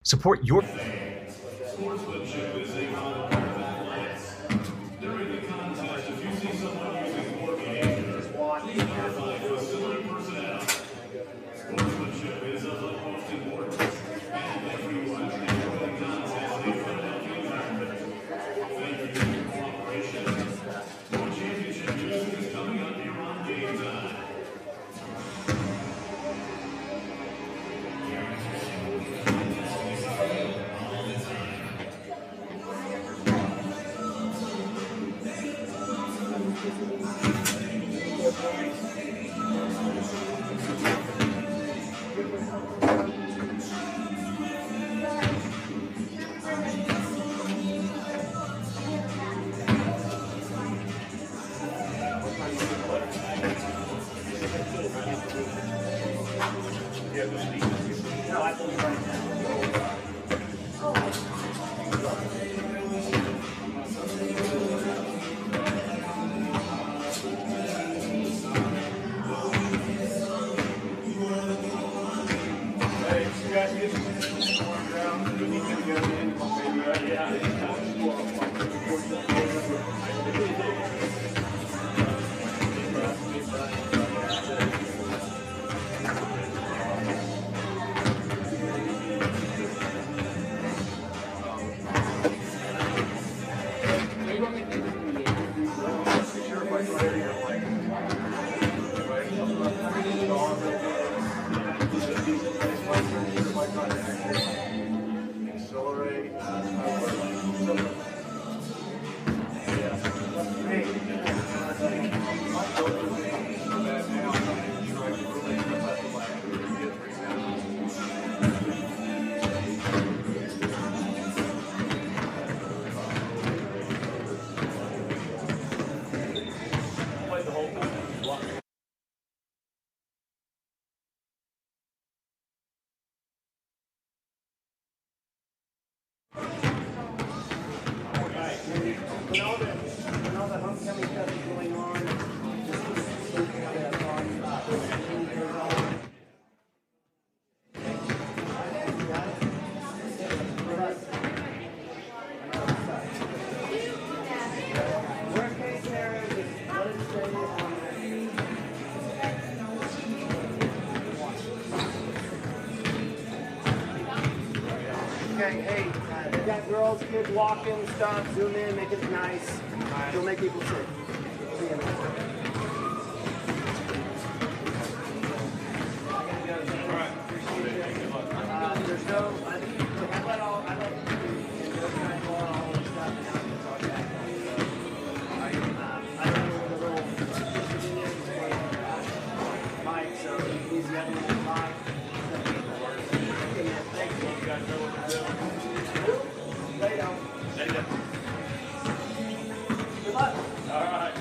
Support your Sportsmanship is a common part of athletics. During the contest, if you see someone using more behavior, please notify facility personnel. Sportsmanship is of utmost importance, and everyone should enjoy the contest in a fun and healthy environment. Thank you for your cooperation. More championship music is coming up here on Game Time. When all the homecoming stuff is going on, worst case scenario, just let it stay on there. Okay, hey, we got girls, kids walking, stuff, zoom in, make it nice. Don't make people sick. See you next time. There's no, I let all the guys go on all this stuff, and now we can talk back. I don't know the little Mike, so he's got a little box. Okay, man, thank you. You guys know what to do. Lay down. Good luck. All right.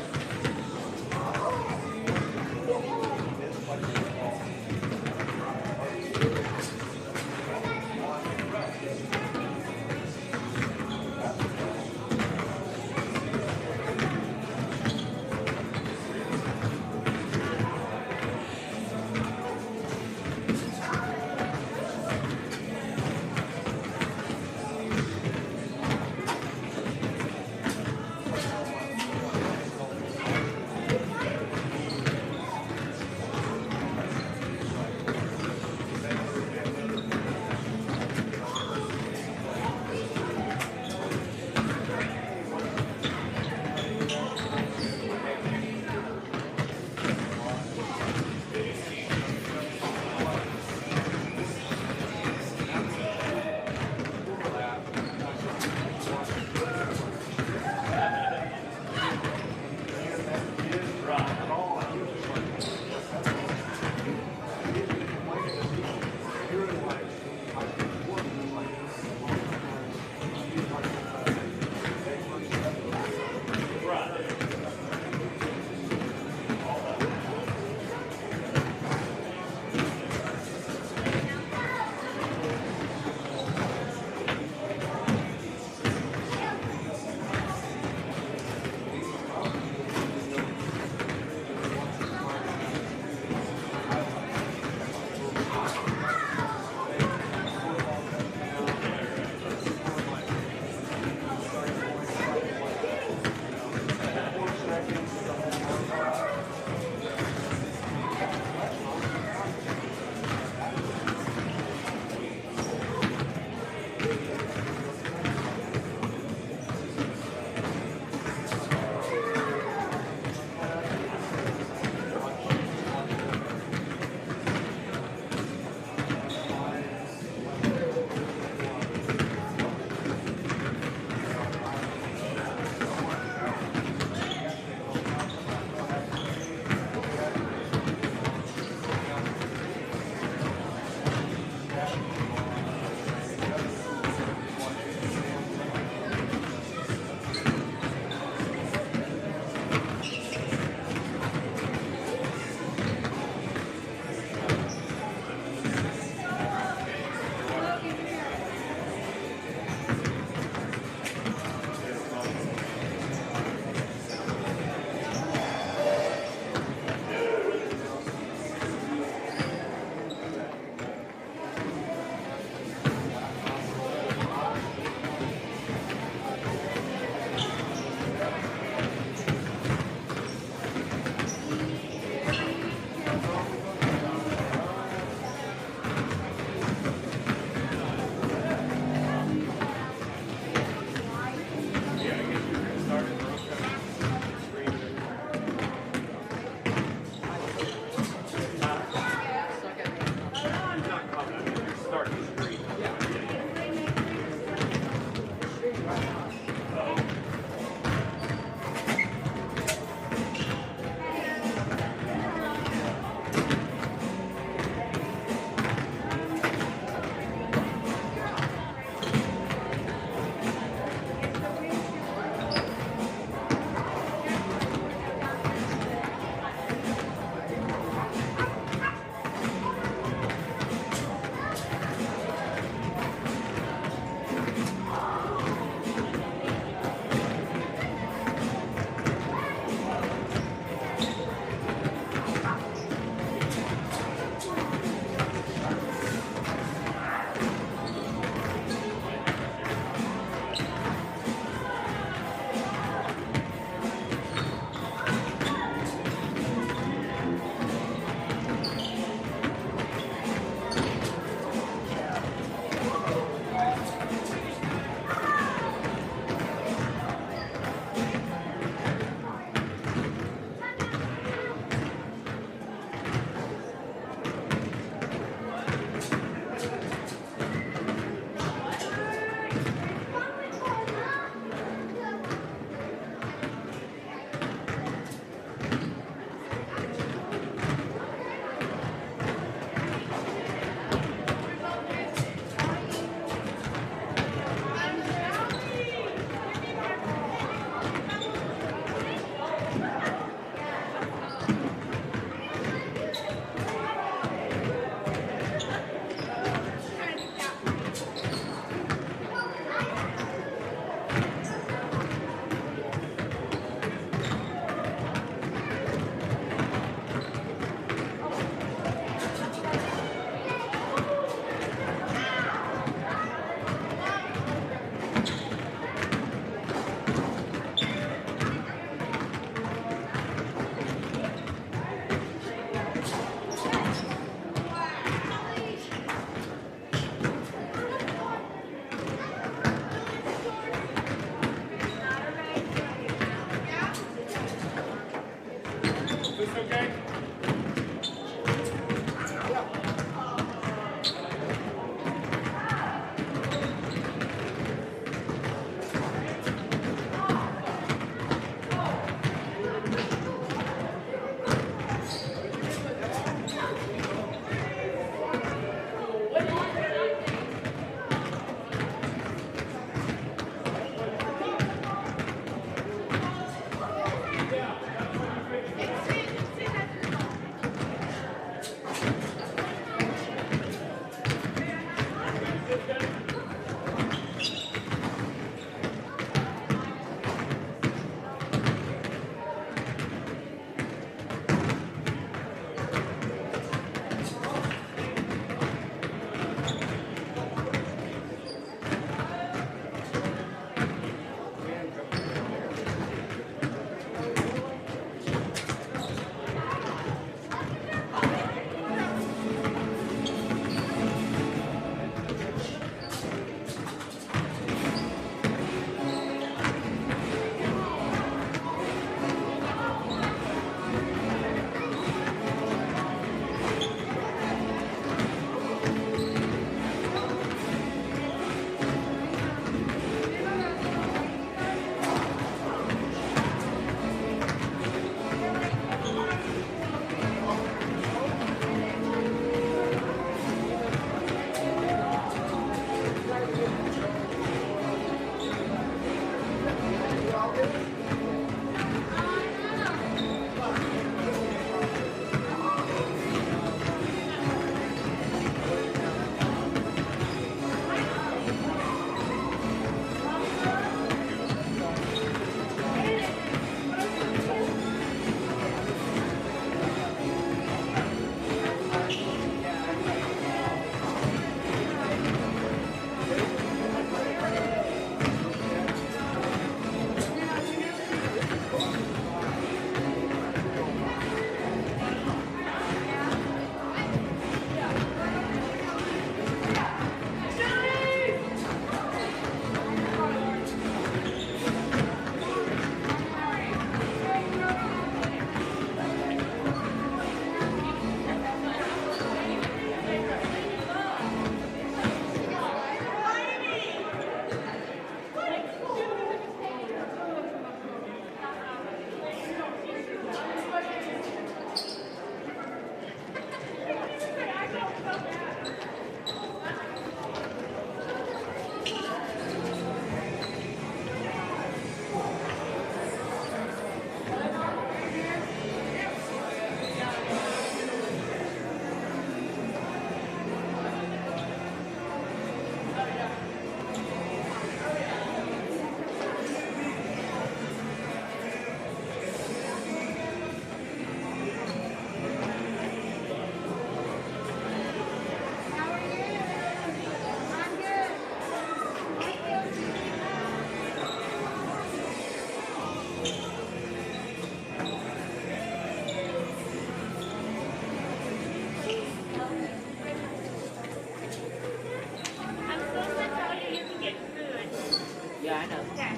Yeah, I know. Okay.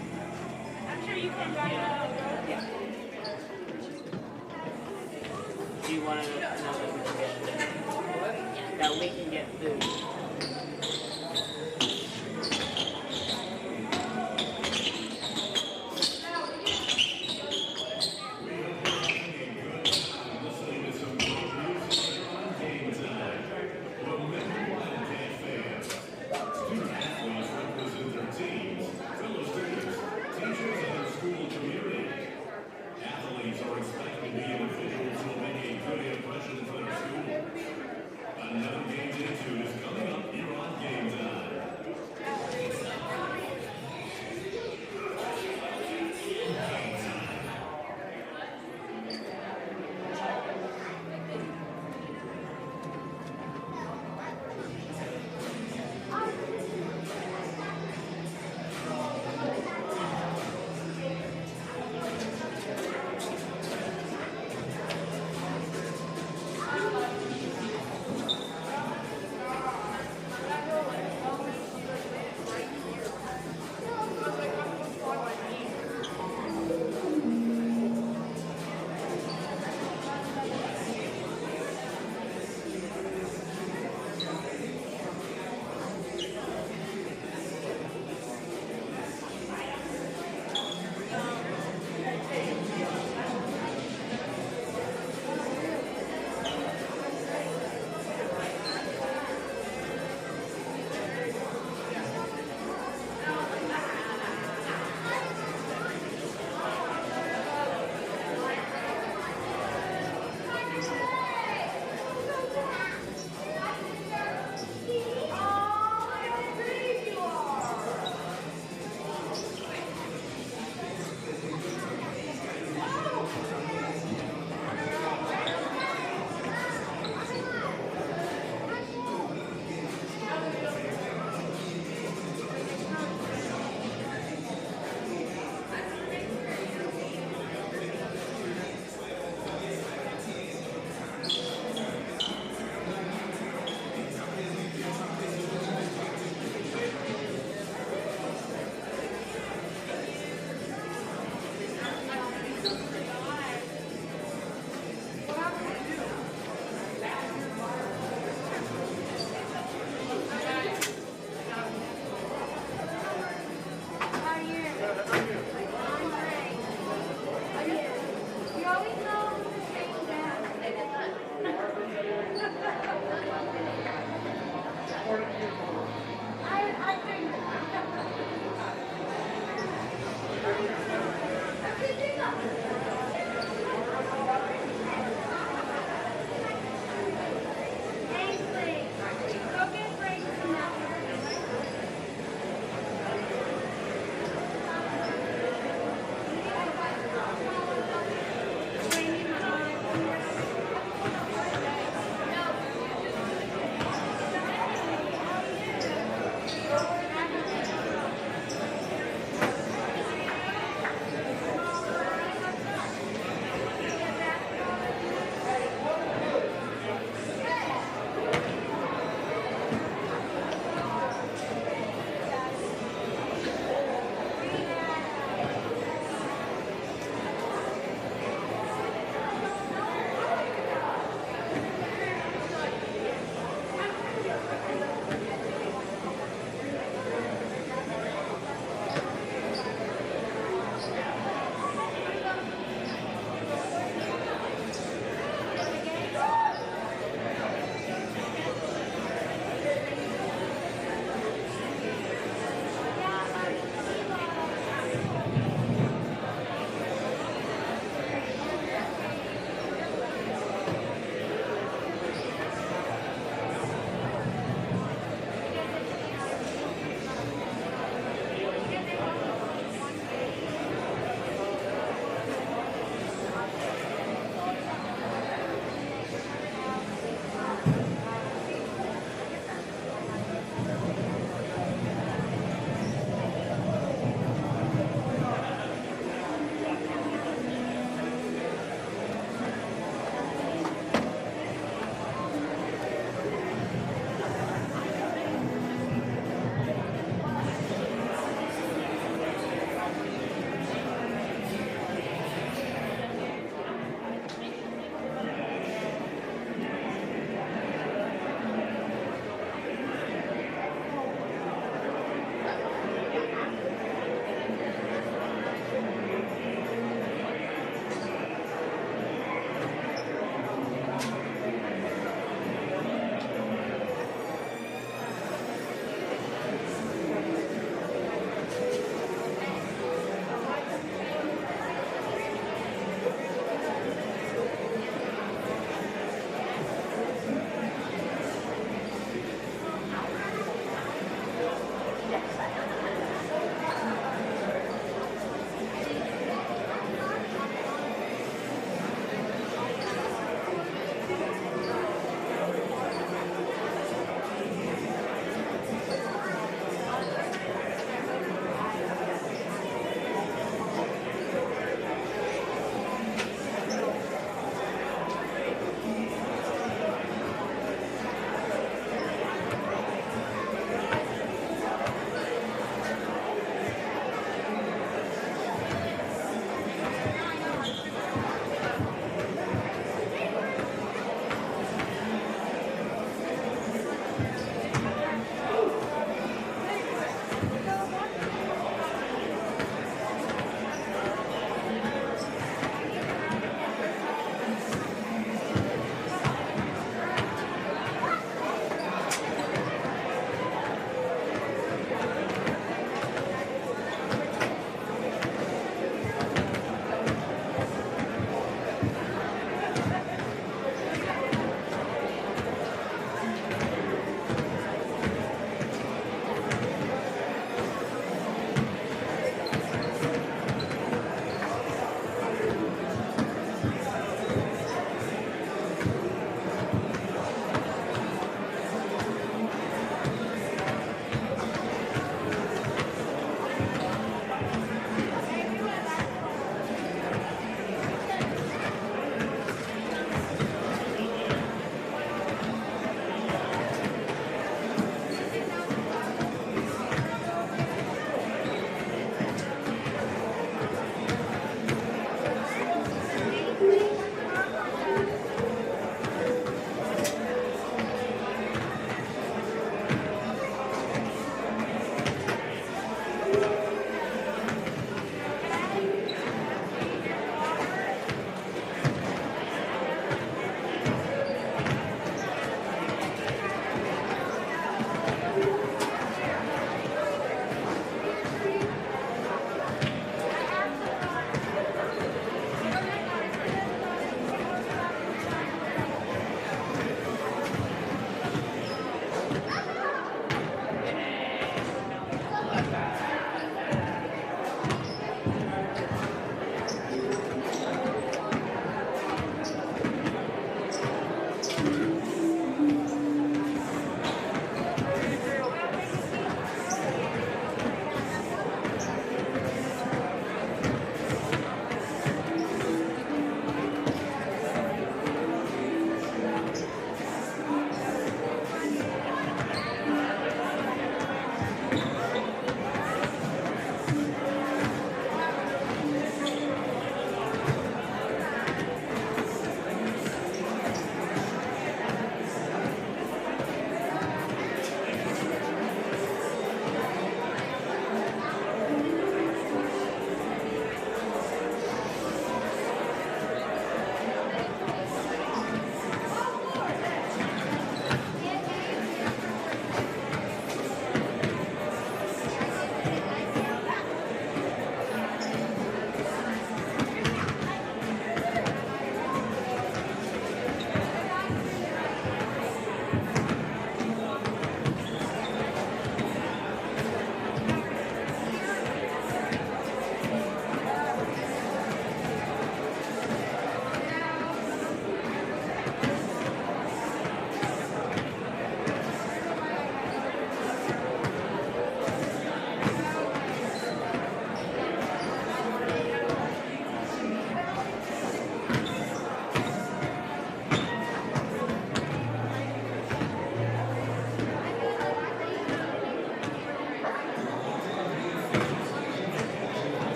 I'm sure you can drive it. Yeah. Do you want to know that we can get that we can get food? Listening to some great music on game time. Remember Wildcat fans. Student athletes represent their teams, fellow students, teachers, and their school community.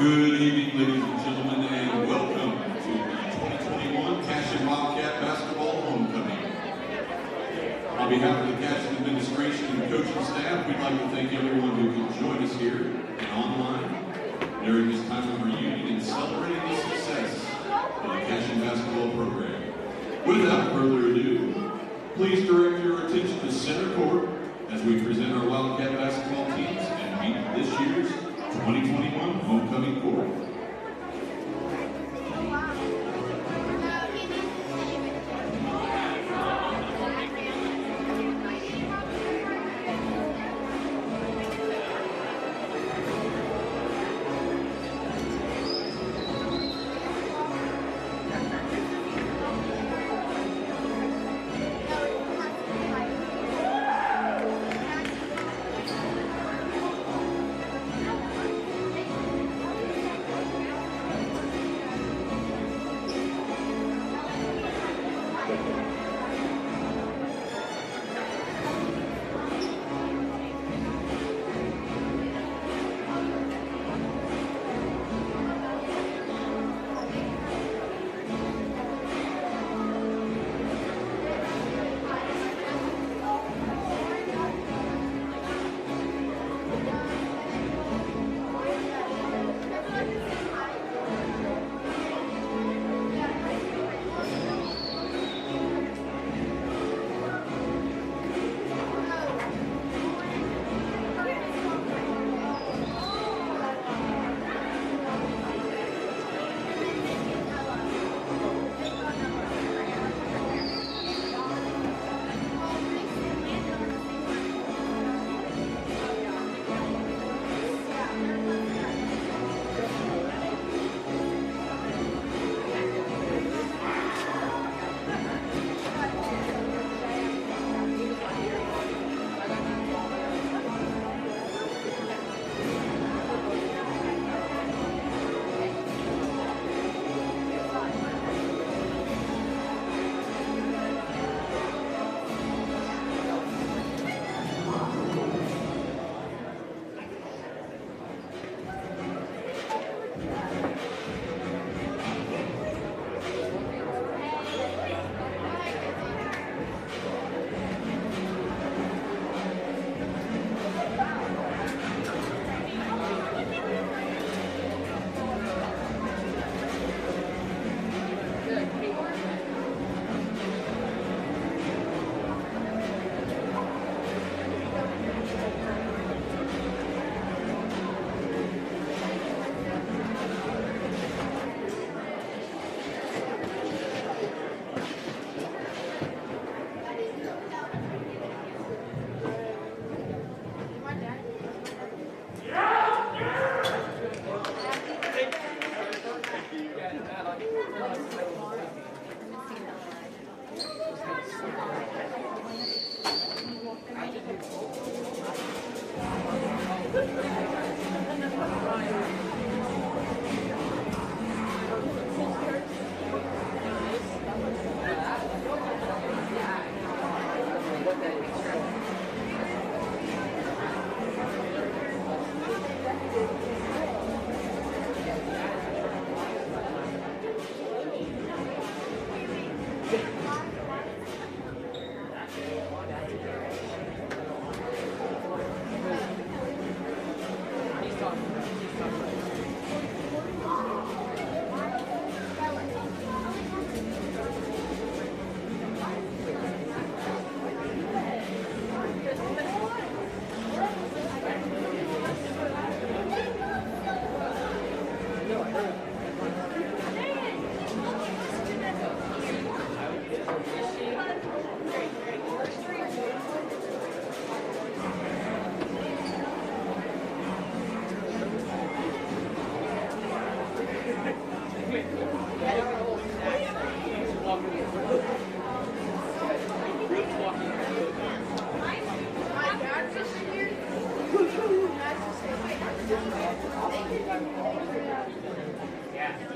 Good evening, ladies and gentlemen, and welcome to the 2021 Cashion Wildcat Basketball Homecoming. On behalf of the Cashion administration and coaching staff, we'd like to thank everyone who can join us here and online during this time of reunion and celebrating the success of the Cashion basketball program. Without further ado, please direct your attention to center court as we present our Wildcat basketball teams and meet this year's 2021 homecoming court.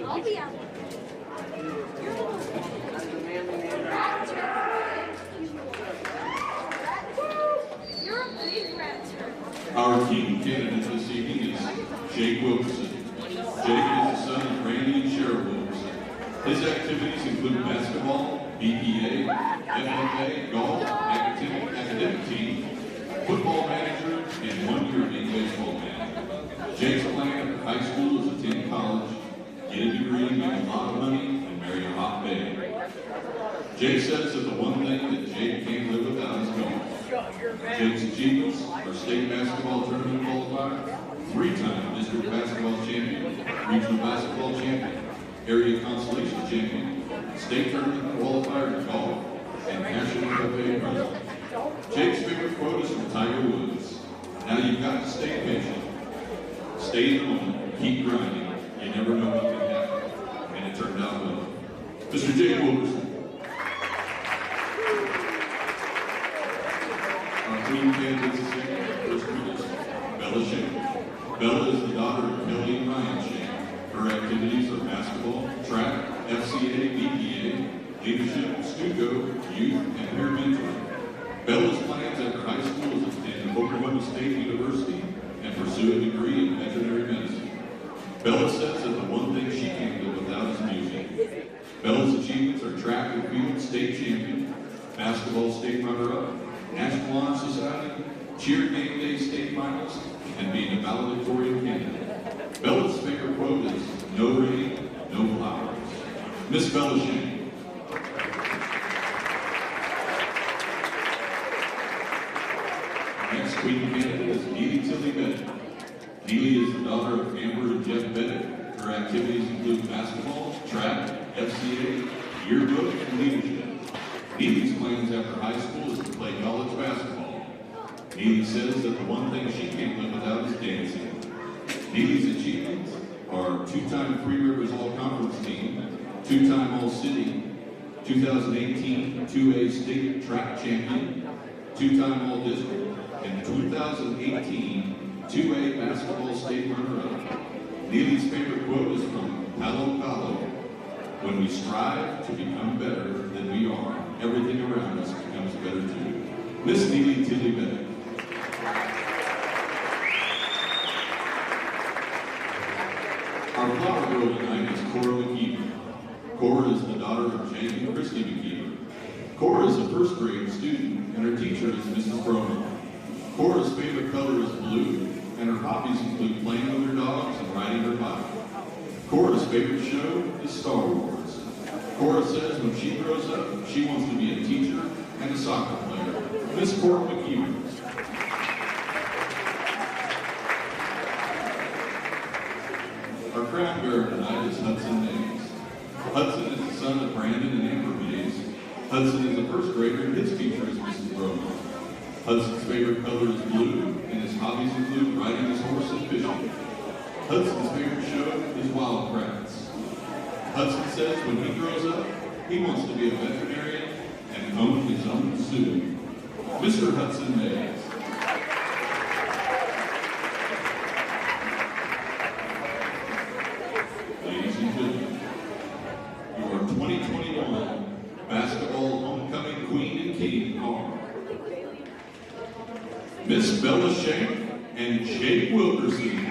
I'll be out. You're a big rat. Our team candidate this evening is Jake Wilkerson. Jake is the son of Randy and Cheryl Wilkerson. His activities include basketball, BPA, FFA, golf, academic team, football manager, and 1 year being baseball manager. Jake's plan after high school is attend college, get a degree, make a lot of money, and marry a hot babe. Jake says that the one thing that Jake can't live without is golf. Jake's achievements are state basketball tournament qualifier, 3-time district basketball champion, regional basketball champion, area consolation champion, state tournament qualifier in golf, and national FFA president. Jake's favorite quote is from Tiger Woods. Now you've got to stay patient. Stay in the moment, keep grinding. You never know what can happen. And it turned out well. Mr. Jake Wilkerson. Our queen candidates this evening, first one is Bella Shane. Bella is the daughter of Kelly and Ryan Shane. Her activities are basketball, track, FCA, BPA, leadership, Stugo, youth, and peer mentoring. Bella's plans after high school is to attend Oklahoma State University and pursue a degree in veterinary medicine. Bella says that the one thing she can't live without is music. Bella's achievements are track and field state champion, basketball state runner-up, National Honor Society, cheer game day state finalist, and being a valedictorian candidate. Bella's favorite quote is, "No rain, no flowers." Miss Bella Shane. Next queen candidate is Neely Tilly Bennett. Neely is the daughter of Amber and Jeff Bennett. Her activities include basketball, track, FCA, yearbook, and leadership. Neely's plans after high school is to play college basketball. Neely says that the one thing she can't live without is dancing. Neely's achievements are 2-time Three Rivers All-Conference team, 2-time All-City, 2018 2A state track champion, 2-time All-District, and 2018 2A basketball state runner-up. Neely's favorite quote is from Palo Palo. When we strive to become better than we are, everything around us becomes better too. Miss Neely Tilly Bennett. Our flower girl tonight is Cora McKeever. Cora is the daughter of Jamie and Christy McKeever. Cora is a first grade student, and her teacher is Mrs. Broman. Cora's favorite color is blue, and her hobbies include playing with her dogs and riding her bike. Cora's favorite show is Star Wars. Cora says when she grows up, she wants to be a teacher and a soccer player. Miss Cora McKeever. Our crown bearer tonight is Hudson Mays. Hudson is the son of Brandon and Amber Mays. Hudson is a first grader, and his teacher is Mrs. Broman. Hudson's favorite color is blue, and his hobbies include riding his horse and fishing. Hudson's favorite show is Wild Kratts. Hudson says when he grows up, he wants to be a veterinarian and own his own zoo. Mr. Hudson Mays. Ladies and gentlemen, your 2021 basketball homecoming queen and king are Miss Bella Shank and Jake Wilkerson.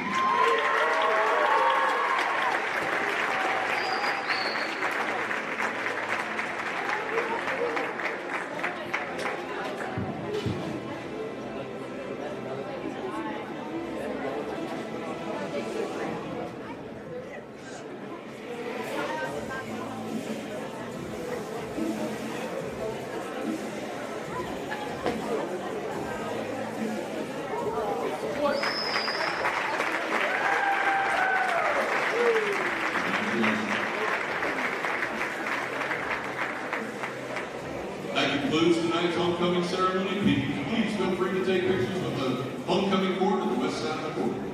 That concludes tonight's homecoming ceremony. Please feel free to take pictures with the homecoming court at the west side of the court.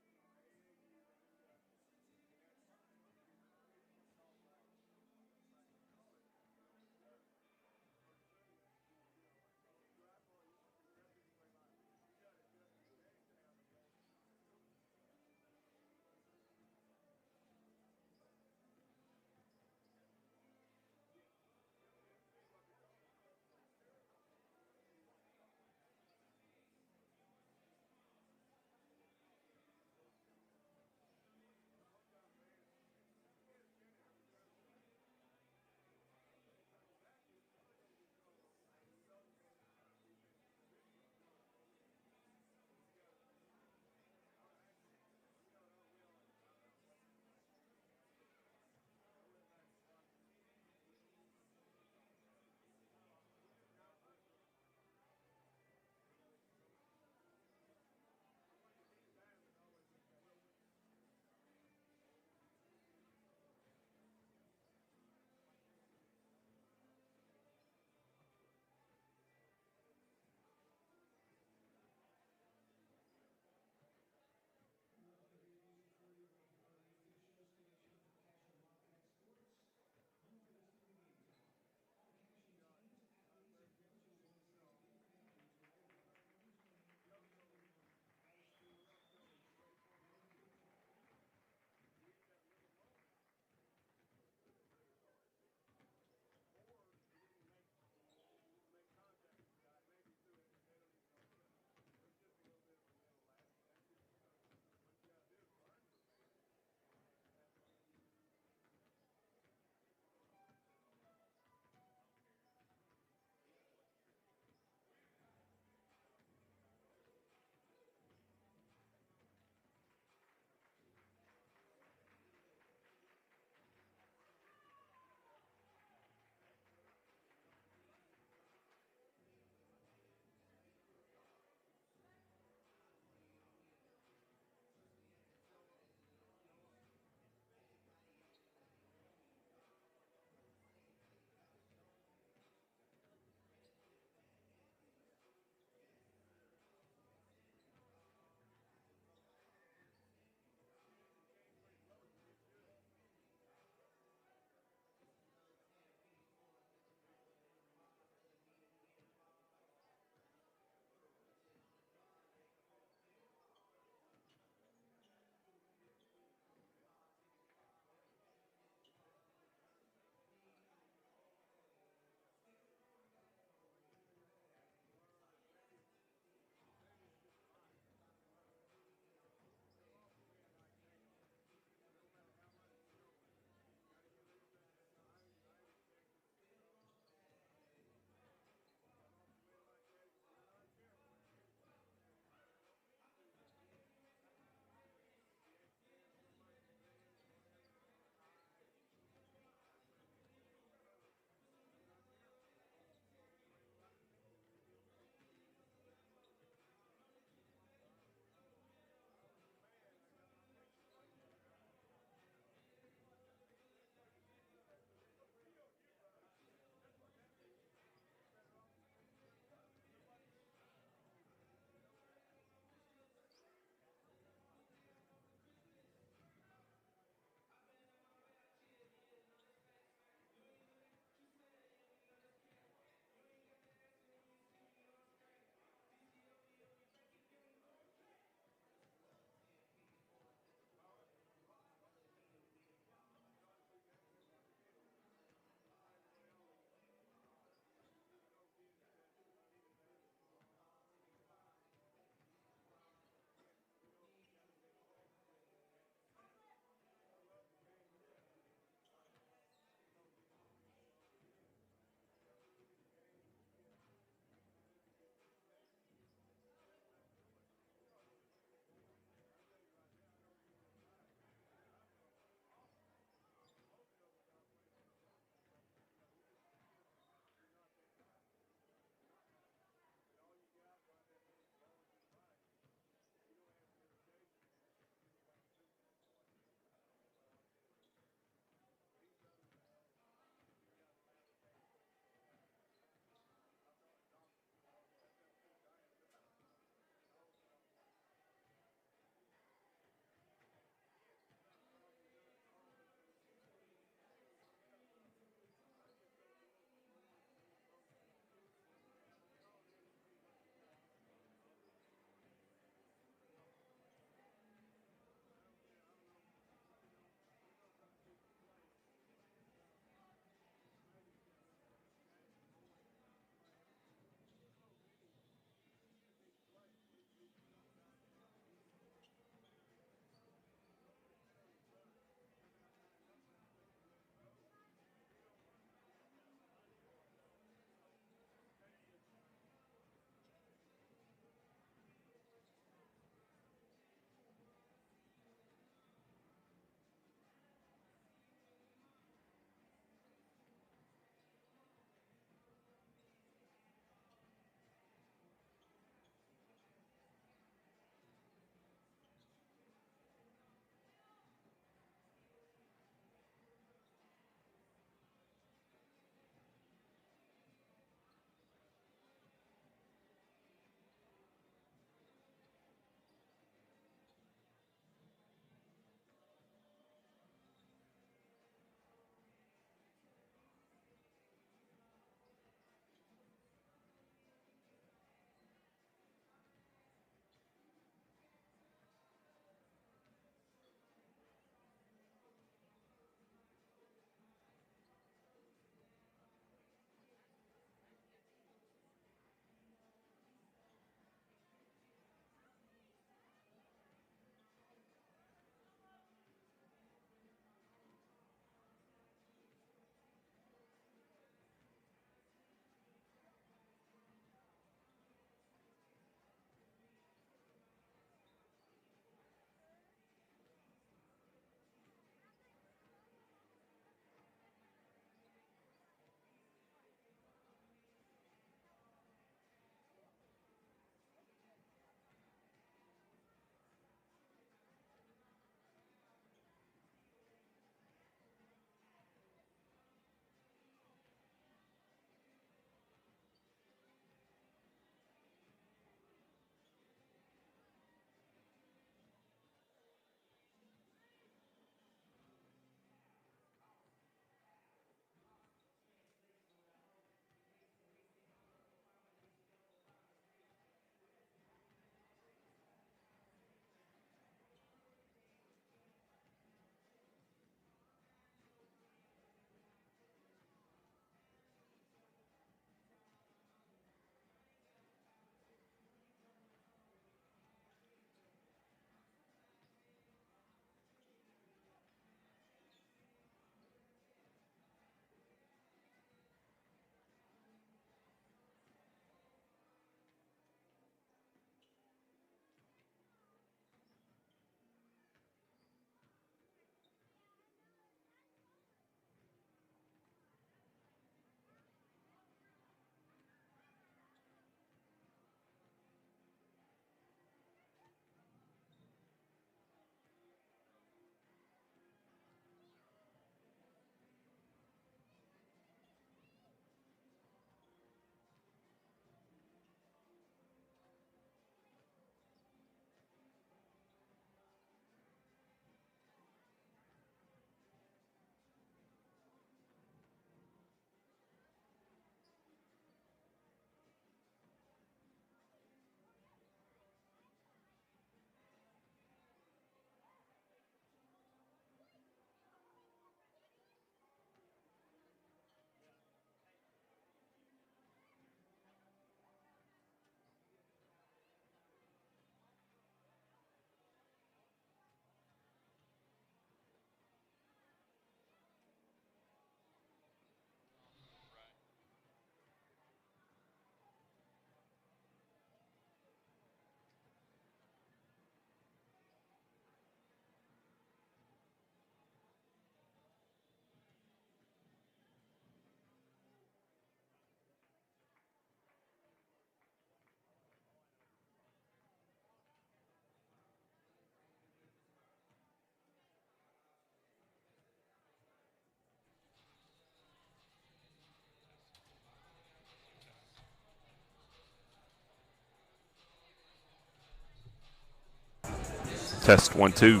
Test 1, 2.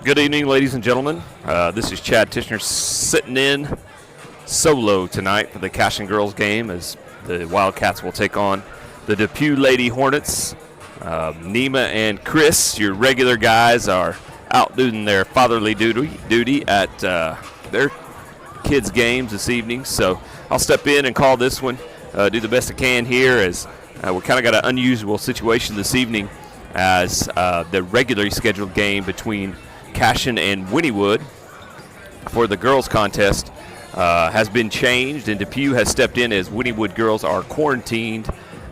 Good evening, ladies and gentlemen. This is Chad Tishner sitting in solo tonight for the Cashion girls game as the Wildcats will take on the Depew Lady Hornets. Nima and Chris, your regular guys, are out doing their fatherly duty at their kids' games this evening. So I'll step in and call this one, do the best I can here as we kind of got an unusual situation this evening as the regularly scheduled game between Cashion and Wynnewood for the girls contest has been changed, and Depew has stepped in as Wynnewood girls are quarantined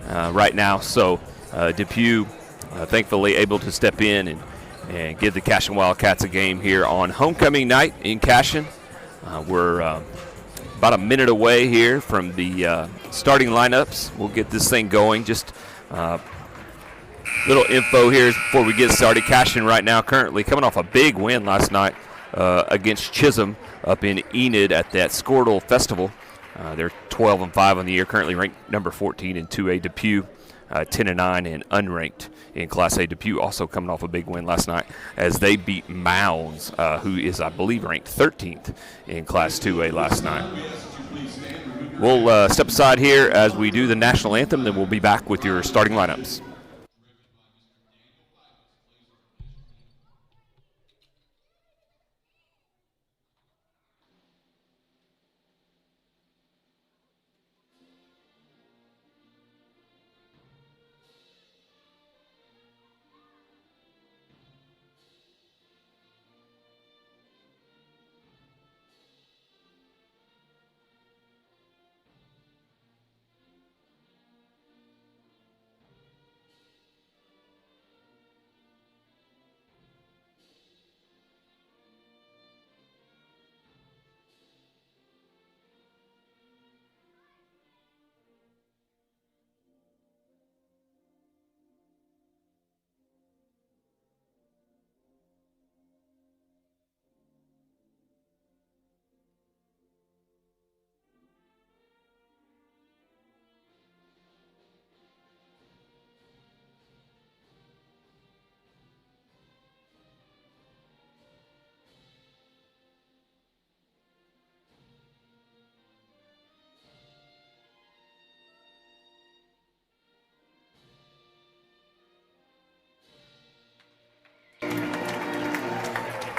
right now. So Depew thankfully able to step in and give the Cashion Wildcats a game here on homecoming night in Cashion. We're about a minute away here from the starting lineups. We'll get this thing going. Just little info here before we get started. Cashion right now currently coming off a big win last night against Chisholm up in Enid at that Squirtle Festival. They're 12-5 on the year, currently ranked number 14 in 2A. Depew 10-9 and unranked in Class A. Depew also coming off a big win last night as they beat Mounds, who is, I believe, ranked 13th in Class 2A last night. We'll step aside here as we do the national anthem, then we'll be back with your starting lineups.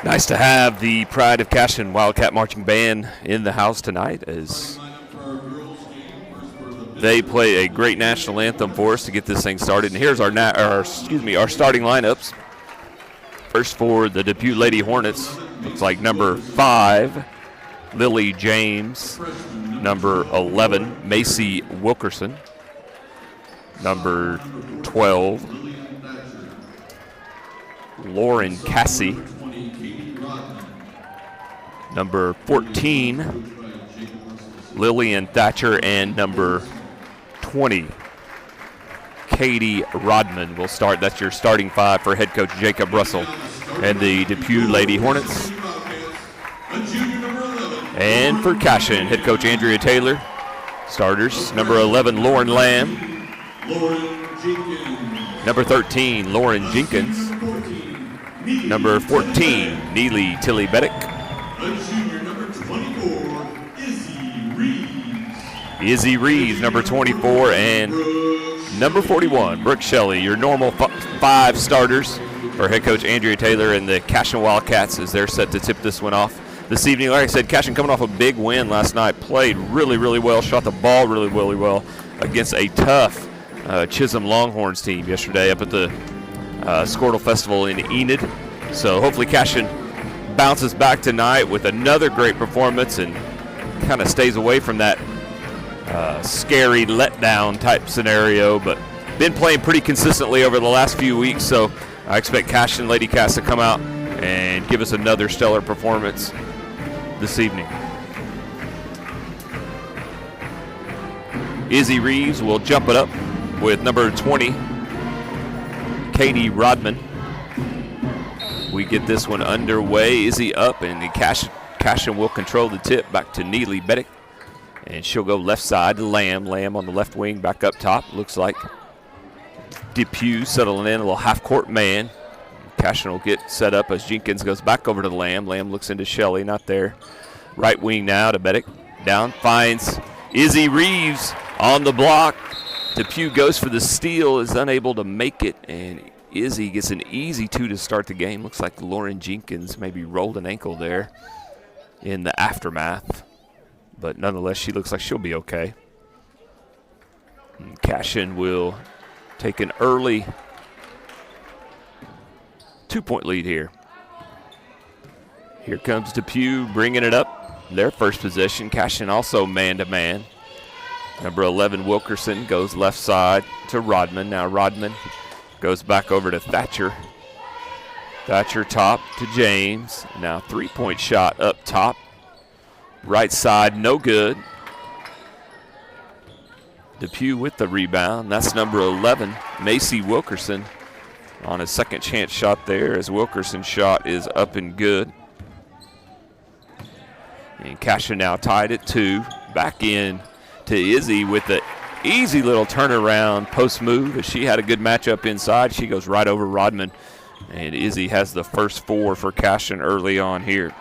Nice to have the Pride of Cashion Wildcat Marching Band in the house tonight as they play a great national anthem for us to get this thing started. And here's our starting lineups. First for the Depew Lady Hornets, looks like number 5, Lily James. Number 11, Macy Wilkerson. Number 12, Lauren Cassie. Number 14, Lillian Thatcher, and number 20, Katie Rodman will start. That's your starting 5 for head coach Jacob Russell and the Depew Lady Hornets. And for Cashion, head coach Andrea Taylor. Starters, number 11, Lauren Lamb. Number 13, Lauren Jenkins. Number 14, Neely Tilly Beddick. Number 24, Izzy Reeves. Izzy Reeves, number 24, and number 41, Brooke Shelley. Your normal 5 starters for head coach Andrea Taylor and the Cashion Wildcats as they're set to tip this one off this evening. Like I said, Cashion coming off a big win last night, played really, really well, shot the ball really, really well against a tough Chisholm Longhorns team yesterday up at the Squirtle Festival in Enid. So hopefully Cashion bounces back tonight with another great performance and kind of stays away from that scary letdown type scenario, but been playing pretty consistently over the last few weeks, so I expect Cashion Lady Cats to come out and give us another stellar performance this evening. Izzy Reeves will jump it up with number 20, Katie Rodman. we get this one underway. Izzy up, and the Cashion will control the tip back to Neely Beddick. And she'll go left side to Lamb. Lamb on the left wing, back up top. Looks like Depew settling in, a little half-court man. Cashion will get set up as Jenkins goes back over to Lamb. Lamb looks into Shelley, not there. Right wing now to Beddick. Down, finds Izzy Reeves on the block. Depew goes for the steal, is unable to make it, and Izzy gets an easy 2 to start the game. Looks like Lauren Jenkins maybe rolled an ankle there in the aftermath. But nonetheless, she looks like she'll be okay. And Cashion will take an early 2-point lead here. Here comes Depew bringing it up. Their first possession. Cashion also man-to-man. Number 11, Wilkerson, goes left side to Rodman. Now Rodman goes back over to Thatcher. Thatcher top to James. Now 3-point shot up top. Right side, no good. Depew with the rebound. That's number 11, Macy Wilkerson, on a second chance shot there, as Wilkerson's shot is up and good. And Cashion now tied at 2. Back in to Izzy with the easy little turnaround post move. As she had a good matchup inside, she goes right over Rodman. And Izzy has the first 4 for Cashion early on here.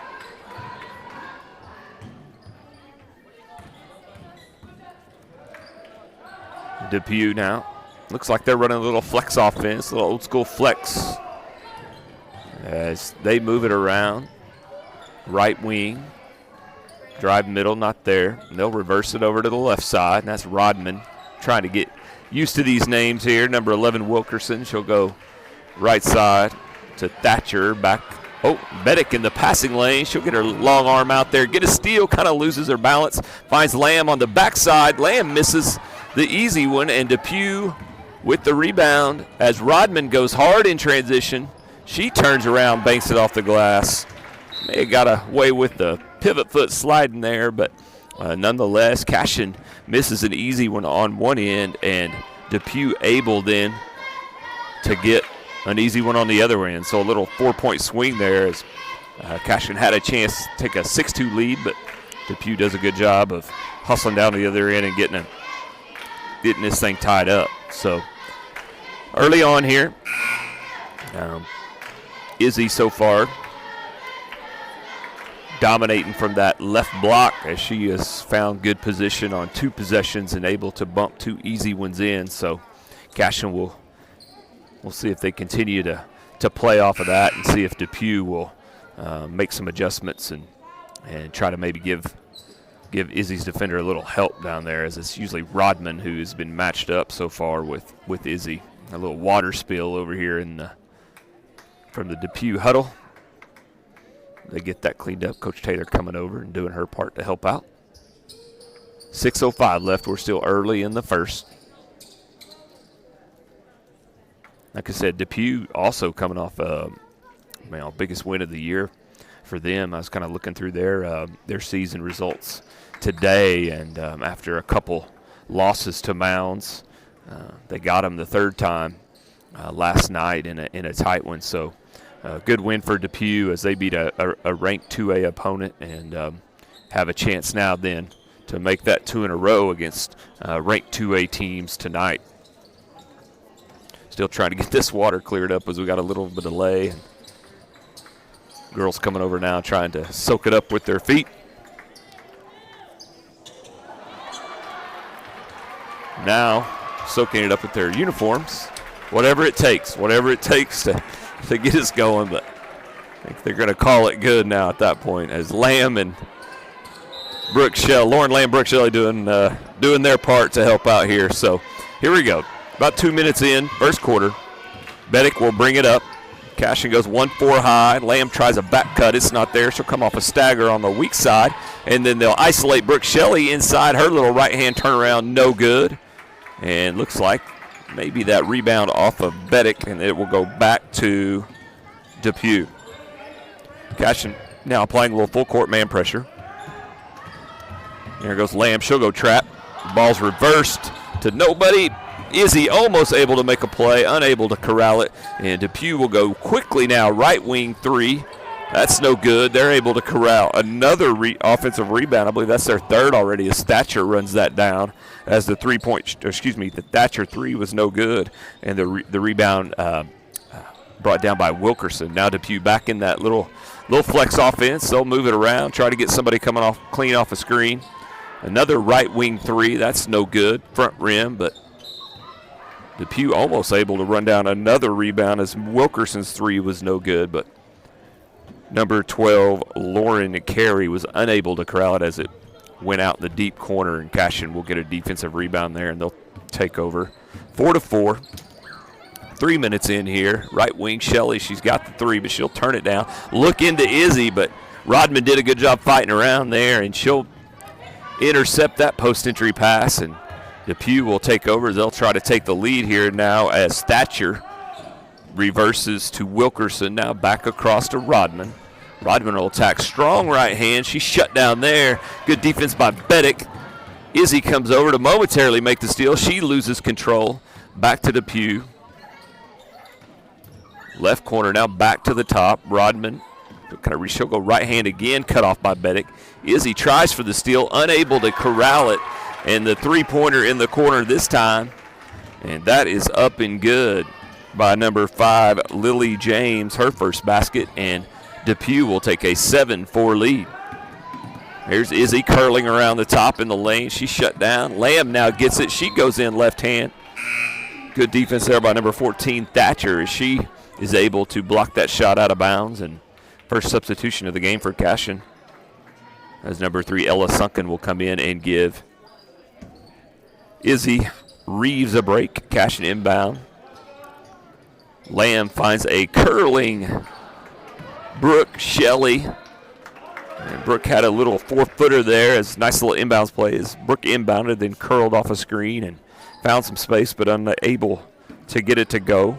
Depew now. Looks like they're running a little flex offense, a little old school flex, as they move it around. Right wing. Drive middle, not there. And they'll reverse it over to the left side, and that's Rodman trying to get used to these names here. Number 11, Wilkerson. She'll go right side to Thatcher. Back. Oh, Beddick in the passing lane. She'll get her long arm out there, get a steal, kind of loses her balance. Finds Lamb on the backside. Lamb misses the easy one, and Depew with the rebound as Rodman goes hard in transition. She turns around, banks it off the glass. May have got away with the pivot foot sliding there, but nonetheless, Cashion misses an easy one on one end, and Depew able then to get an easy one on the other end. So a little 4-point swing there, as Cashion had a chance to take a 6-2 lead, but Depew does a good job of hustling down to the other end and getting this thing tied up. So early on here, Izzy so far dominating from that left block, as she has found good position on 2 possessions and able to bump 2 easy ones in. So Cashion we'll see if they continue to play off of that, and see if Depew will make some adjustments and try to maybe give Izzy's defender a little help down there, as it's usually Rodman who has been matched up so far with Izzy. A little water spill over here from the Depew huddle. They get that cleaned up. Coach Taylor coming over and doing her part to help out. 6:05 left. We're still early in the first. Like I said, Depew also coming off biggest win of the year for them. I was kind of looking through their season results today, and after a couple losses to Mounds, they got them the 3rd time last night in a tight one. So good win for Depew as they beat a ranked 2A opponent, and have a chance now then to make that 2 in a row against ranked 2A teams tonight. Still trying to get this water cleared up as we got a little bit of delay. Girls coming over now trying to soak it up with their feet. Now soaking it up with their uniforms. Whatever it takes to get us going, but I think they're going to call it good now at that point, as Lamb and Lauren Lamb, Brooke Shelley doing their part to help out here. So here we go. About 2 minutes in, first quarter. Beddick will bring it up. Cashion goes 1-4 high. Lamb tries a back cut. It's not there. She'll come off a stagger on the weak side, and then they'll isolate Brooke Shelley inside. Her little right-hand turnaround, no good. And looks like maybe that rebound off of Beddick, and it will go back to Depew. Cashion now applying a little full-court man pressure. There goes Lamb. She'll go trap. Ball's reversed to nobody. Izzy almost able to make a play, unable to corral it. And Depew will go quickly now, right wing 3. That's no good. They're able to corral another offensive rebound. I believe that's their third already as Thatcher runs that down as the the Thatcher 3 was no good. And the rebound brought down by Wilkerson. Now Depew back in that little flex offense. They'll move it around, try to get somebody coming off clean off a screen. Another right wing 3. That's no good. Front rim, but Depew almost able to run down another rebound as Wilkerson's 3 was no good, but number 12, Lauren Carey, was unable to corral it as it went out in the deep corner, and Cashion will get a defensive rebound there, and they'll take over. 4-4. 3 minutes in here. Right wing, Shelley, she's got the 3, but she'll turn it down. Look into Izzy, but Rodman did a good job fighting around there, and she'll intercept that post-entry pass, and Depew will take over. They'll try to take the lead here now as Thatcher reverses to Wilkerson, now back across to Rodman. Rodman will attack, strong right hand. She's shut down there. Good defense by Beddick. Izzy comes over to momentarily make the steal. She loses control. Back to Depew. Left corner now back to the top. Rodman, she'll go right hand again, cut off by Beddick. Izzy tries for the steal, unable to corral it. And the three-pointer in the corner this time. And that is up and good by number 5, Lily James, her first basket. And Depew will take a 7-4 lead. Here's Izzy curling around the top in the lane. She's shut down. Lamb now gets it. She goes in left hand. Good defense there by number 14, Thatcher, as she is able to block that shot out of bounds. And first substitution of the game for Cashion, as number 3, Ella Sunken, will come in and give Izzy Reeves a break. Cashion inbound. Lamb finds a curling Brooke Shelley. And Brooke had a little 4-footer there, as nice little inbounds play as Brooke inbounded, then curled off a screen and found some space but unable to get it to go.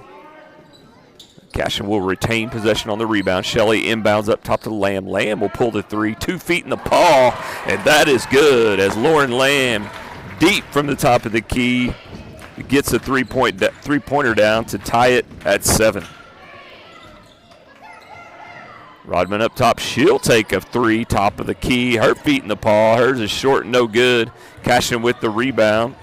Cashion will retain possession on the rebound. Shelley inbounds up top to Lamb. Lamb will pull the 3, 2 feet in the paw, and that is good as Lauren Lamb, deep from the top of the key, gets a three-pointer down to tie it at 7. Rodman up top. She'll take a 3, top of the key. Her feet in the paw. Hers is short and no good. Cashion with the rebound.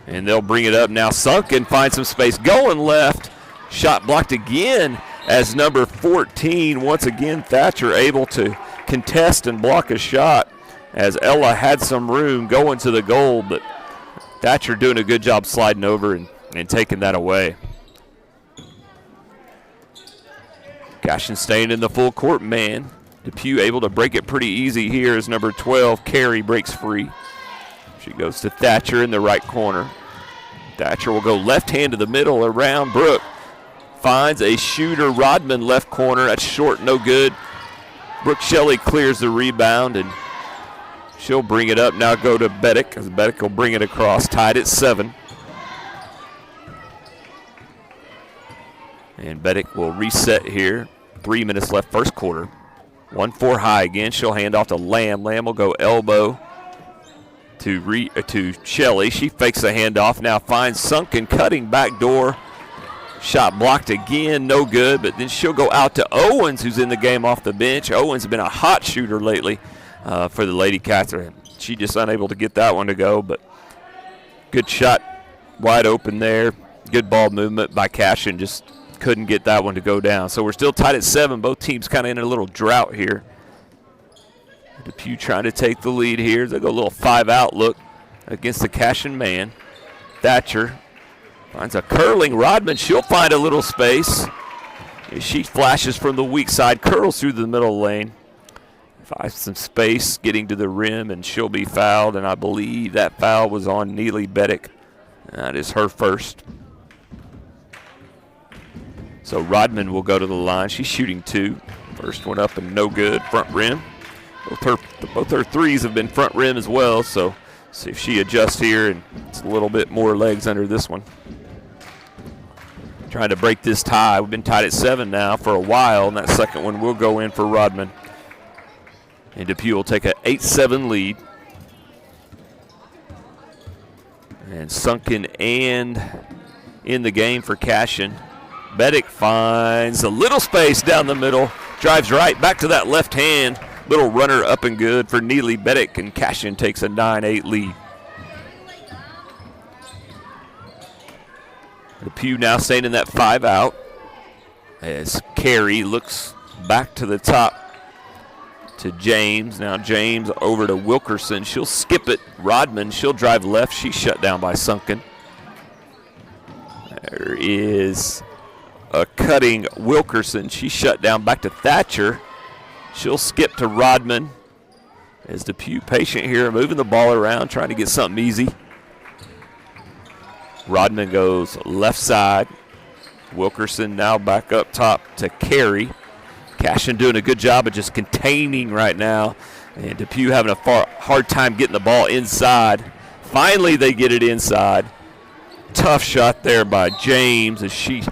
And they'll bring it up now. Sunken finds some space. Going left. Shot blocked again as number 14, once again, Thatcher, able to contest and block a shot as Ella had some room going to the goal, but Thatcher doing a good job sliding over and taking that away. Cashion staying in the full court man. Depew able to break it pretty easy here as number 12, Carey, breaks free. She goes to Thatcher in the right corner. Thatcher will go left hand to the middle around Brooke. Finds a shooter, Rodman left corner. That's short, no good. Brooke Shelley clears the rebound, and she'll bring it up. Now go to Beddick, as Beddick will bring it across. Tied at 7. And Beddick will reset here. 3 minutes left, first quarter. 1-4 high again. She'll hand off to Lamb. Lamb will go elbow to Shelley. She fakes the handoff. Now finds Sunken, cutting back door. Shot blocked again, no good, but then she'll go out to Owens, who's in the game off the bench. Owens has been a hot shooter lately for the Lady Cats. She just unable to get that one to go, but good shot, wide open there. Good ball movement by Cashion, just couldn't get that one to go down. So we're still tied at 7. Both teams kind of in a little drought here. Depew trying to take the lead here. They go a little 5-out look against the Cashion man. Thatcher finds a curling Rodman. She'll find a little space. She flashes from the weak side, curls through the middle lane. Finds some space getting to the rim, and she'll be fouled. And I believe that foul was on Neely Beddick. That is her first. So Rodman will go to the line. She's shooting 2. First one up and no good. Front rim. Both her threes have been front rim as well. So see if she adjusts here, and it's a little bit more legs under this one. Trying to break this tie. We've been tied at 7 now for a while, and that second one will go in for Rodman. And Depew will take an 8-7 lead. And Sunken and in the game for Cashion. Beddick finds a little space down the middle, drives right back to that left hand. Little runner up and good for Neely Beddick, and Cashion takes a 9-8 lead. Depew now staying in that 5 out as Carey looks back to the top to James. Now James over to Wilkerson. She'll skip it. Rodman, she'll drive left. She's shut down by Sunken. There is a cutting Wilkerson. She's shut down back to Thatcher. She'll skip to Rodman. As Depew patient here, moving the ball around, trying to get something easy. Rodman goes left side. Wilkerson now back up top to Carey. Cashion doing a good job of just containing right now. And Depew having a hard time getting the ball inside. Finally, they get it inside. Tough shot there by James as she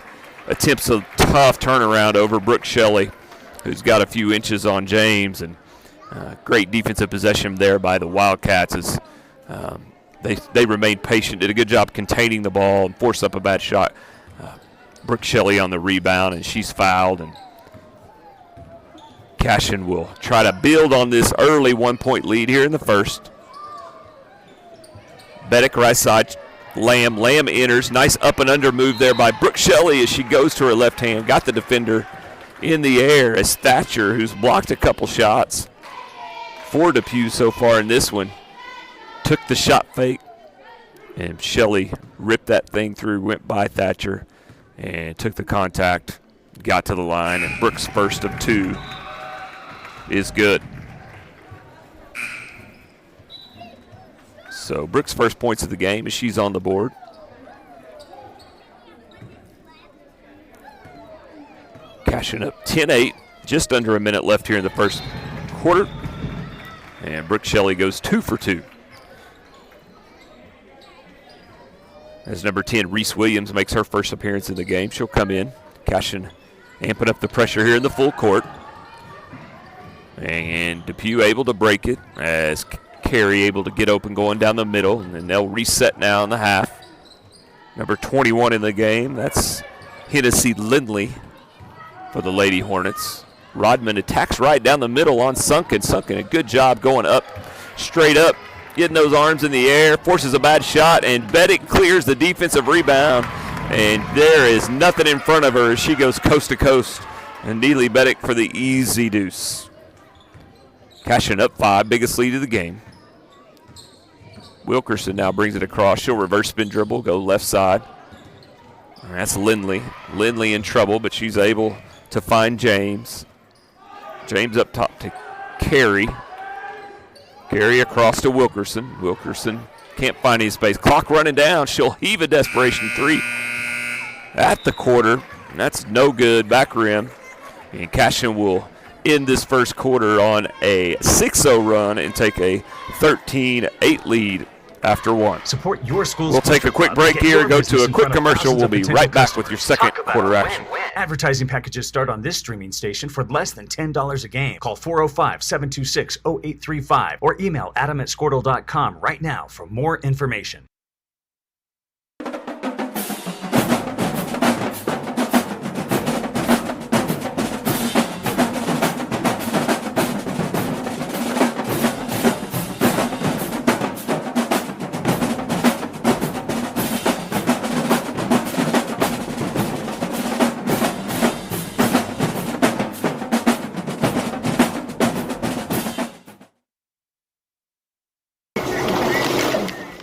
attempts a tough turnaround over Brooke Shelley, who's got a few inches on James. And great defensive possession there by the Wildcats as they remained patient, did a good job containing the ball and forced up a bad shot. Brooke Shelley on the rebound, and she's fouled. And Cashion will try to build on this early 1-point lead here in the first. Beddick right side. Lamb enters. Nice up and under move there by Brooke Shelley as she goes to her left hand. Got the defender in the air as Thatcher, who's blocked a couple shots for Depew so far in this one, took the shot fake. And Shelley ripped that thing through, went by Thatcher, and took the contact, got to the line, and Brooks' first of 2 is good. So Brooks' first points of the game as she's on the board. Cashion up 10-8, just under a minute left here in the first quarter. And Brooke Shelley goes 2 for 2. As number 10, Reese Williams, makes her first appearance in the game. She'll come in. Cashion amping up the pressure here in the full court. And Depew able to break it as Carey able to get open going down the middle. And then they'll reset now in the half. Number 21 in the game, that's Hennessy Lindley for the Lady Hornets. Rodman attacks right down the middle on Sunken. Sunken, a good job going up, straight up, getting those arms in the air, forces a bad shot, and Beddick clears the defensive rebound. And there is nothing in front of her as she goes coast to coast. And Neely Beddick for the easy deuce. Cashion up 5, biggest lead of the game. Wilkerson now brings it across. She'll reverse spin dribble, go left side. And that's Lindley. Lindley in trouble, but she's able to find James. James up top to Carey. Carey across to Wilkerson. Wilkerson can't find any space. Clock running down. She'll heave a desperation 3 at the quarter. And that's no good. Back rim. And Cashion will end this first quarter on a 6-0 run and take a 13-8 lead after 1. Support your school's. We'll take a quick break here, go to a quick commercial. We'll be right back with your second quarter action. Advertising packages start on this streaming station for less than $10 a game. Call 405-726-0835 or email adam@squirtle.com right now for more information.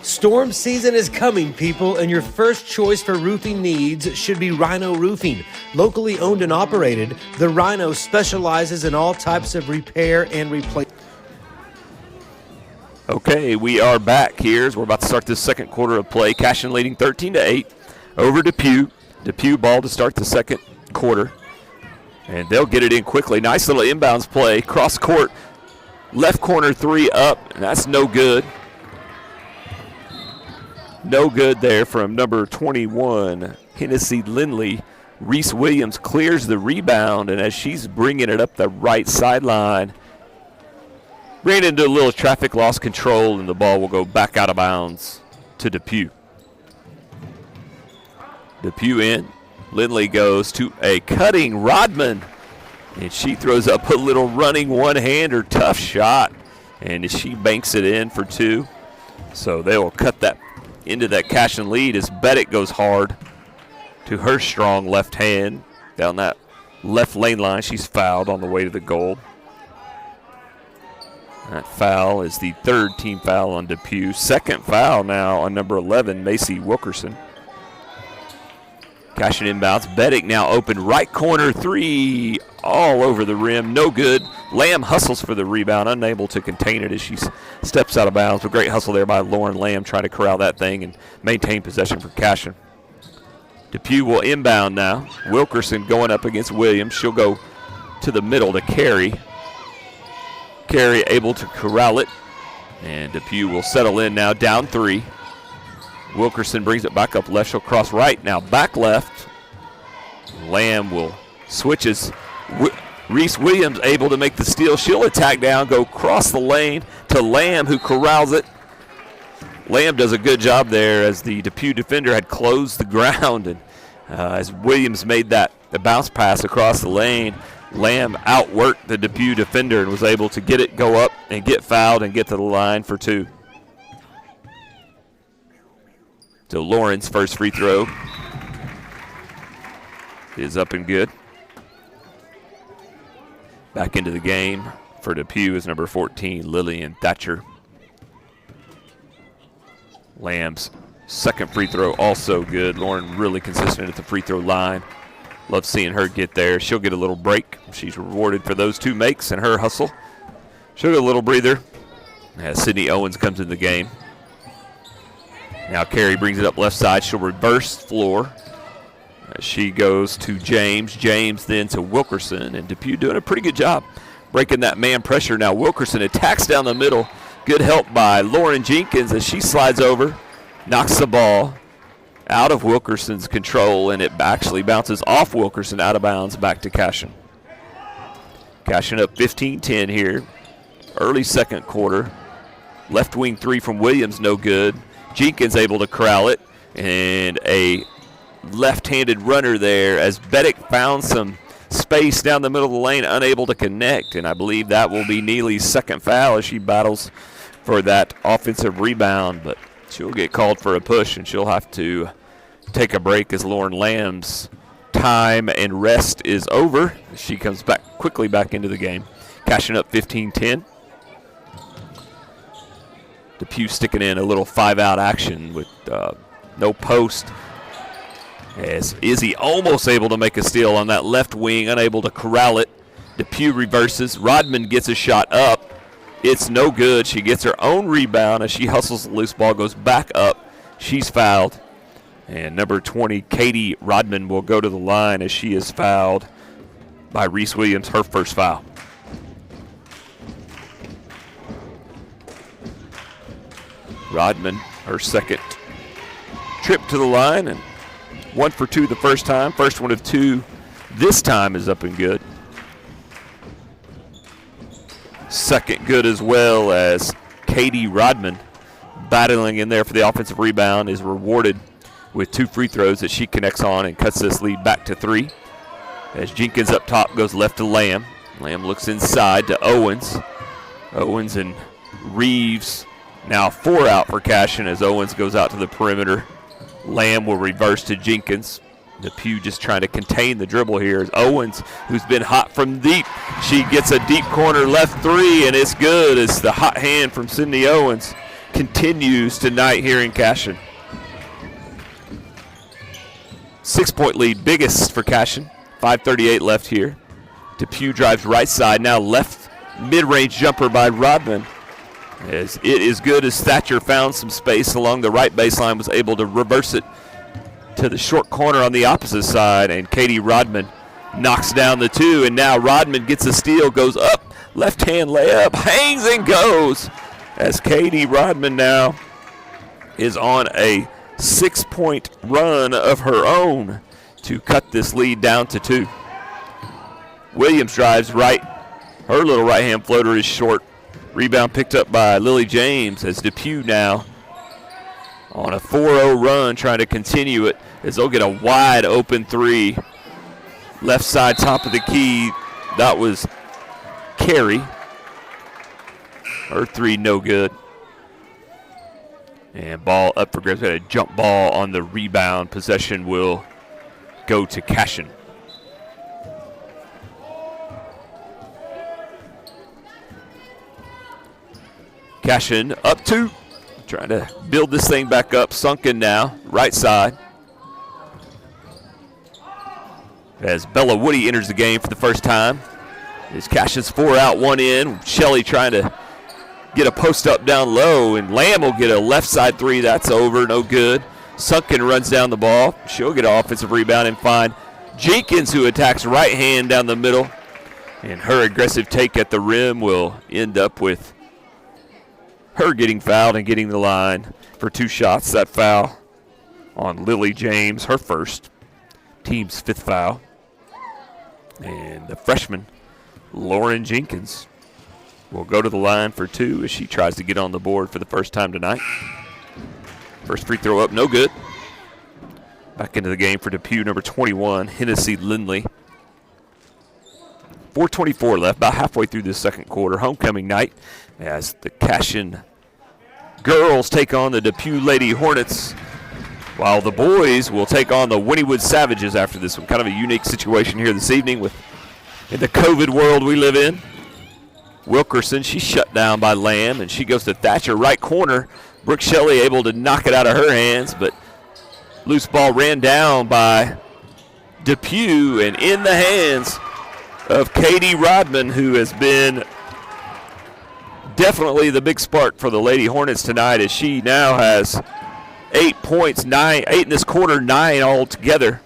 Storm season is coming, people, and your first choice for roofing needs should be Rhino Roofing. Locally owned and operated, the Rhino specializes in all types of repair and replacement. Okay, we are back here as we're about to start this second quarter of play. Cashion leading 13-8 over Depew. Depew ball to start the second quarter. And they'll get it in quickly. Nice little inbounds play. Cross court, left corner 3 up, and that's no good. No good there from number 21, Hennessy Lindley. Reese Williams clears the rebound, and as she's bringing it up the right sideline, ran into a little traffic loss control, and the ball will go back out of bounds to Depew. Depew in. Lindley goes to a cutting Rodman. And she throws up a little running one-hander, tough shot. And she banks it in for 2. So they will cut that into that Cashion lead as Bettick goes hard to her strong left hand down that left lane line. She's fouled on the way to the goal. That foul is the 3rd team foul on Depew. 2nd foul now on number 11, Macy Wilkerson. Cashion inbounds. Bettick now open right corner 3 all over the rim. No good. Lamb hustles for the rebound, unable to contain it as she steps out of bounds. A great hustle there by Lauren Lamb trying to corral that thing and maintain possession for Cashion. Depew will inbound now. Wilkerson going up against Williams. She'll go to the middle to Carey. Carey able to corral it. And Depew will settle in now, down 3. Wilkerson brings it back up left. She'll cross right now, back left. Lamb will switches. Reese Williams able to make the steal. She'll attack down, go cross the lane to Lamb, who corrals it. Lamb does a good job there as the Depew defender had closed the ground. And as Williams made the bounce pass across the lane, Lamb outworked the Depew defender and was able to get it, go up, and get fouled and get to the line for 2. So Lauren's first free throw is up and good. Back into the game for Depew is number 14, Lillian Thatcher. Lamb's second free throw also good. Lauren really consistent at the free throw line. Love seeing her get there. She'll get a little break. She's rewarded for those 2 makes and her hustle. She'll get a little breather as Sydney Owens comes in the game. Now Carey brings it up left side. She'll reverse floor. She goes to James. James then to Wilkerson. And Depew doing a pretty good job breaking that man pressure. Now Wilkerson attacks down the middle. Good help by Lauren Jenkins as she slides over. Knocks the ball out of Wilkerson's control. And it actually bounces off Wilkerson out of bounds back to Cashion. Cashion up 15-10 here. Early second quarter. Left wing 3 from Williams, no good. Jenkins able to corral it, and a left-handed runner there as Bettick found some space down the middle of the lane, unable to connect, and I believe that will be Neely's second foul as she battles for that offensive rebound, but she'll get called for a push, and she'll have to take a break as Lauren Lamb's time and rest is over. She comes back quickly back into the game. Cashion up 15-10. Depew sticking in a little 5-out action with no post. As Izzy almost able to make a steal on that left wing, unable to corral it. Depew reverses. Rodman gets a shot up. It's no good. She gets her own rebound as she hustles the loose ball, goes back up. She's fouled. And number 20, Katie Rodman, will go to the line as she is fouled by Reese Williams, her first foul. Rodman, her second trip to the line, and 1 for 2 the first time. First one of 2 this time is up and good. Second good as well as Katie Rodman, battling in there for the offensive rebound, is rewarded with 2 free throws that she connects on and cuts this lead back to 3. As Jenkins up top goes left to Lamb. Lamb looks inside to Owens. Owens and Reeves. Now 4 out for Cashion as Owens goes out to the perimeter. Lamb will reverse to Jenkins. Depew just trying to contain the dribble here as Owens, who's been hot from deep. She gets a deep corner left 3, and it's good as the hot hand from Sydney Owens continues tonight here in Cashion. 6-point lead, biggest for Cashion. 5:38 left here. Depew drives right side, now left mid-range jumper by Rodman. As it is good as Thatcher found some space along the right baseline, was able to reverse it to the short corner on the opposite side, and Katie Rodman knocks down the 2, and now Rodman gets a steal, goes up, left-hand layup, hangs and goes, as Katie Rodman now is on a 6-point run of her own to cut this lead down to 2. Williams drives right. Her little right-hand floater is short. Rebound picked up by Lily James as Depew now on a 4-0 run trying to continue it. as they'll get a wide open three. Left side, top of the key. That was Carey. Her three, no good. And ball up for grabs. Got a jump ball on the rebound. Possession will go to Cashion. Cashion up two. Trying to build this thing back up. Sunken now. Right side. As Bella Woody enters the game for the first time. As Cashion's 4 out, 1 in. Shelley trying to get a post up down low, and Lamb will get a left side three. That's over, no good. Sunken runs down the ball. She'll get an offensive rebound and find Jenkins, who attacks right hand down the middle. And her aggressive take at the rim will end up with her getting fouled and getting the line for 2 shots. That foul on Lily James, her first, team's 5th foul. And the freshman, Lauren Jenkins, will go to the line for 2 as she tries to get on the board for the first time tonight. First free throw up, no good. Back into the game for Depew, number 21, Hennessy Lindley. 4:24 left, about halfway through this second quarter. Homecoming night as the Cashion girls take on the Depew Lady Hornets, while the boys will take on the Wynnewood Savages after this one. Kind of a unique situation here this evening with in the COVID world we live in. Wilkerson, she's shut down by Lamb, and she goes to Thatcher, right corner. Brooke Shelley able to knock it out of her hands, but loose ball ran down by Depew and in the hands of Katie Rodman, who has been definitely the big spark for the Lady Hornets tonight, as she now has 8 points, 8 in this quarter, 9 altogether.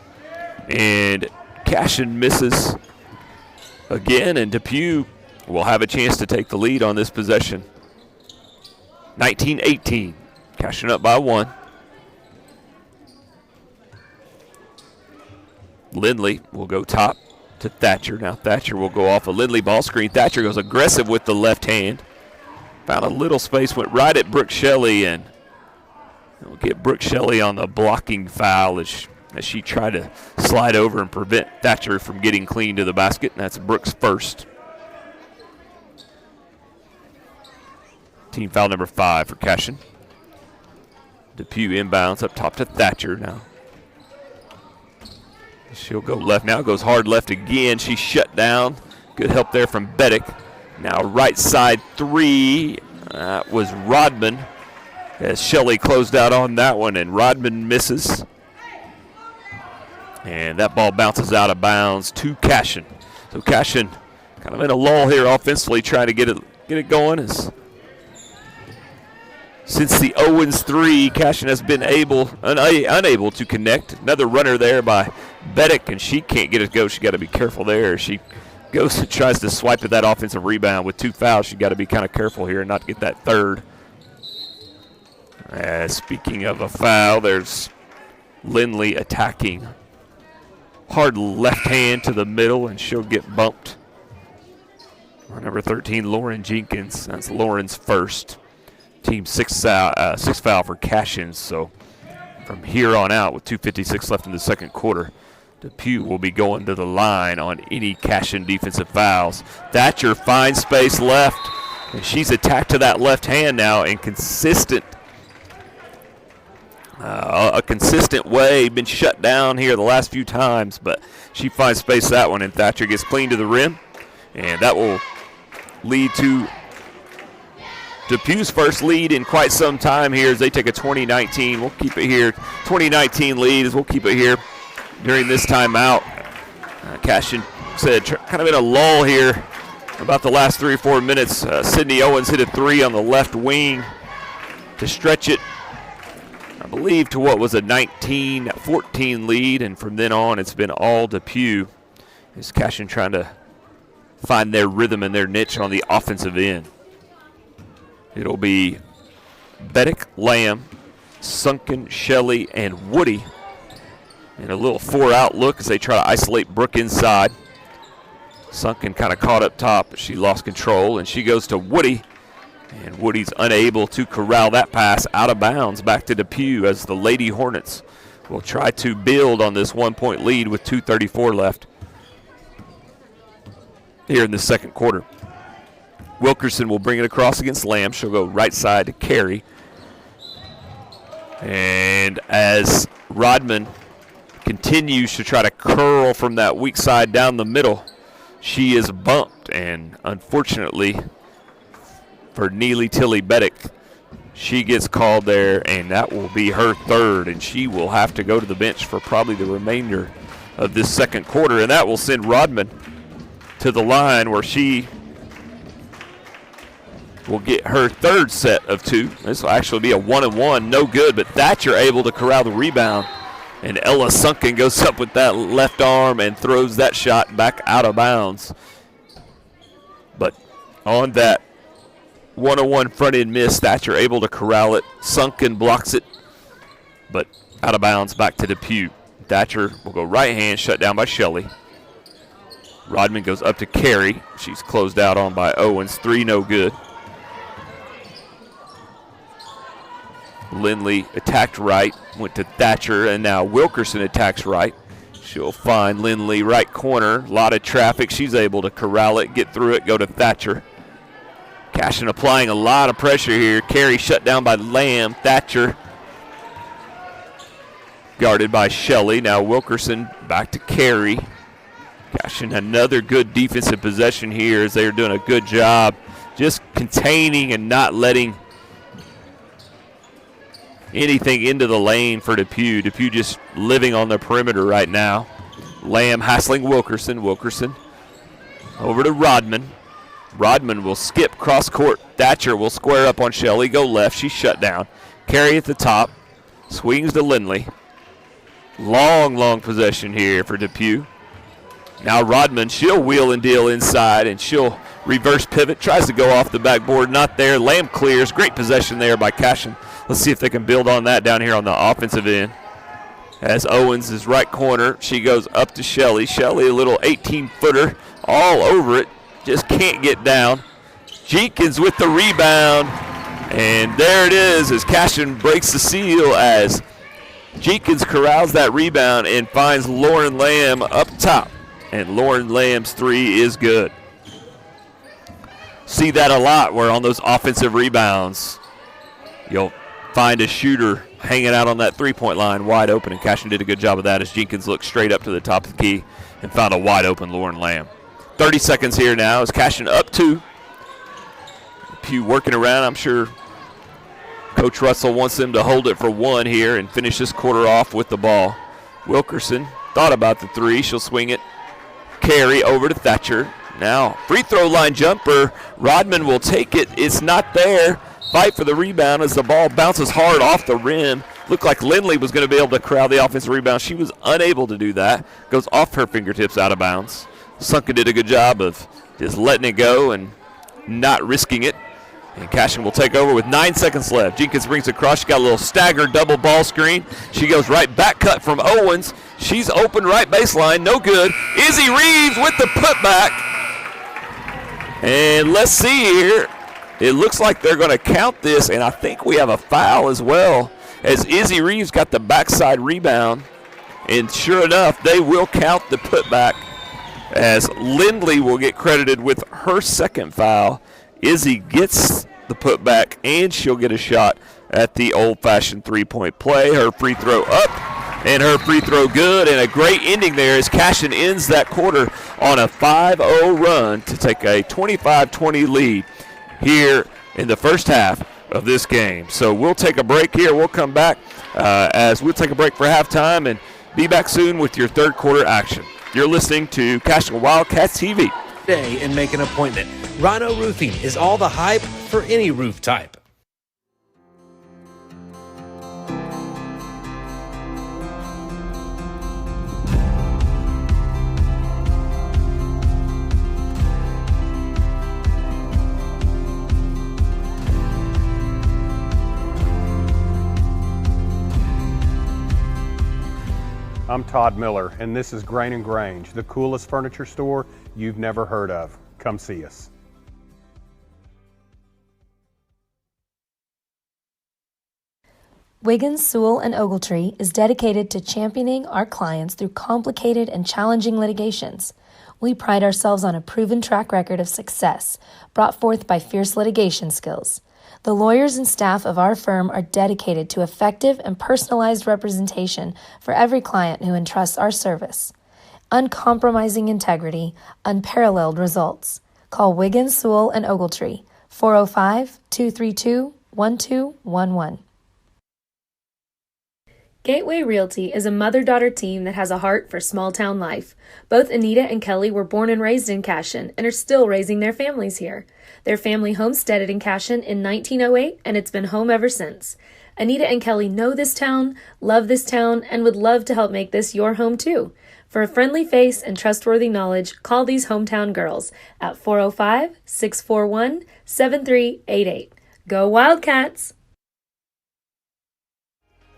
And Cashion misses again, and Depew will have a chance to take the lead on this possession. 19-18, Cashion up by 1. Lindley will go top to Thatcher. Now Thatcher will go off a Lindley ball screen. Thatcher goes aggressive with the left hand. Found a little space, went right at Brooke Shelley, and we'll get Brooke Shelley on the blocking foul as she tried to slide over and prevent Thatcher from getting clean to the basket. And that's Brooke's first. Team foul number 5 for Cashion. Depew inbounds up top to Thatcher now. She'll go left now, goes hard left again. She's shut down. Good help there from Beddick. Now right side three. That was Rodman, as Shelley closed out on that one, and Rodman misses. And that ball bounces out of bounds to Cashion. So Cashion kind of in a lull here offensively, trying to get it going. Since the Owens 3, Cashion has been unable to connect. Another runner there by Beddick, and she can't get it go. She got to be careful there. She goes and tries to swipe at that offensive rebound with 2 fouls. She got to be kind of careful here and not get that third. Speaking of a foul, there's Lindley attacking. Hard left hand to the middle, and she'll get bumped. Number 13, Lauren Jenkins. That's Lauren's first. Team 6 foul for Cashion. So from here on out, with 2:56 left in the second quarter, Depew will be going to the line on any Cashion defensive fouls. Thatcher finds space left, and she's attacked to that left hand now in a consistent way. Been shut down here the last few times, but she finds space that one, and Thatcher gets clean to the rim, and that will lead to Depew's first lead in quite some time here as they take a 2019. We'll keep it here. 2019 lead as we'll keep it here during this timeout. Cashion said kind of in a lull here about the last 3 or 4 minutes. Sydney Owens hit a 3 on the left wing to stretch it, I believe, to what was a 19-14 lead, and from then on it's been all Depew. Is Cashion trying to find their rhythm and their niche on the offensive end. It'll be Beddick, Lamb, Sunken, Shelley, and Woody. And a little 4-out look as they try to isolate Brooke inside. Sunken kind of caught up top, but she lost control, and she goes to Woody. And Woody's unable to corral that pass out of bounds back to Depew as the Lady Hornets will try to build on this 1-point lead with 2:34 left here in the second quarter. Wilkerson will bring it across against Lamb. She'll go right side to Carey. And as Rodman continues to try to curl from that weak side down the middle, she is bumped. And unfortunately for Neely Tilly Beddick, she gets called there, and that will be her third. And she will have to go to the bench for probably the remainder of this second quarter. And that will send Rodman to the line where she will get her third set of 2. This will actually be a 1-and-1, no good, but Thatcher able to corral the rebound. And Ella Sunken goes up with that left arm and throws that shot back out of bounds. But on that 1-on-1 front end miss, Thatcher able to corral it. Sunken blocks it, but out of bounds back to Depew. Thatcher will go right hand, shut down by Shelley. Rodman goes up to Carey. She's closed out on by Owens. 3, no good. Lindley attacked right, went to Thatcher, and now Wilkerson attacks right. She'll find Lindley right corner. A lot of traffic. She's able to corral it, get through it, go to Thatcher. Cashion applying a lot of pressure here. Carey shut down by Lamb. Thatcher guarded by Shelley. Now Wilkerson back to Carey. Cashion, another good defensive possession here as they're doing a good job just containing and not letting anything into the lane for Depew. Depew just living on the perimeter right now. Lamb hassling Wilkerson. Wilkerson over to Rodman. Rodman will skip cross court. Thatcher will square up on Shelley, go left. She's shut down. Carey at the top. Swings to Lindley. Long possession here for Depew. Now Rodman, she'll wheel and deal inside, and she'll reverse pivot. Tries to go off the backboard. Not there. Lamb clears. Great possession there by Cashion. Let's see if they can build on that down here on the offensive end. As Owens is right corner, she goes up to Shelley. Shelley, a little 18-footer, all over it. Just can't get down. Jenkins with the rebound. And there it is as Cashion breaks the seal as Jenkins corrals that rebound and finds Lauren Lamb up top. And Lauren Lamb's 3 is good. See that a lot where on those offensive rebounds, you'll find a shooter hanging out on that three-point line wide open, and Cashion did a good job of that as Jenkins looked straight up to the top of the key and found a wide open Lauren Lamb. 30 seconds here now as Cashion up 2. Pew working around. I'm sure Coach Russell wants them to hold it for 1 here and finish this quarter off with the ball. Wilkerson thought about the 3. She'll swing it. Carey over to Thatcher. Now free throw line jumper. Rodman will take it. It's not there. Fight for the rebound as the ball bounces hard off the rim. Looked like Lindley was going to be able to corral the offensive rebound. She was unable to do that. Goes off her fingertips out of bounds. Sunken did a good job of just letting it go and not risking it. And Cashion will take over with 9 seconds left. Jenkins brings it across. She got a little staggered double ball screen. She goes right back cut from Owens. She's open right baseline. No good. Izzy Reeves with the putback. And let's see here. It looks like they're going to count this, and I think we have a foul as well as Izzy Reeves got the backside rebound. And sure enough, they will count the putback as Lindley will get credited with her second foul. Izzy gets the putback, and she'll get a shot at the old-fashioned three-point play. Her free throw up, and her free throw good, and a great ending there as Cashion ends that quarter on a 5-0 run to take a 25-20 lead here in the first half of this game. So we'll take a break here. We'll come back as we'll take a break for halftime and be back soon with your third quarter action. You're listening to Cashion Wildcats TV. Today and make an appointment. Rhino Roofing is all the hype for any roof type. I'm Todd Miller, and this is Grain & Grange, the coolest furniture store you've never heard of. Come see us. Wiggins, Sewell, and Ogletree is dedicated to championing our clients through complicated and challenging litigations. We pride ourselves on a proven track record of success brought forth by fierce litigation skills. The lawyers and staff of our firm are dedicated to effective and personalized representation for every client who entrusts our service. Uncompromising integrity, unparalleled results. Call Wiggins, Sewell, and Ogletree, 405-232-1211. Gateway Realty is a mother-daughter team that has a heart for small-town life. Both Anita and Kelly were born and raised in Cashion and are still raising their families here. Their family homesteaded in Cashion in 1908, and it's been home ever since. Anita and Kelly know this town, love this town, and would love to help make this your home too. For a friendly face and trustworthy knowledge, call these hometown girls at 405-641-7388. Go Wildcats!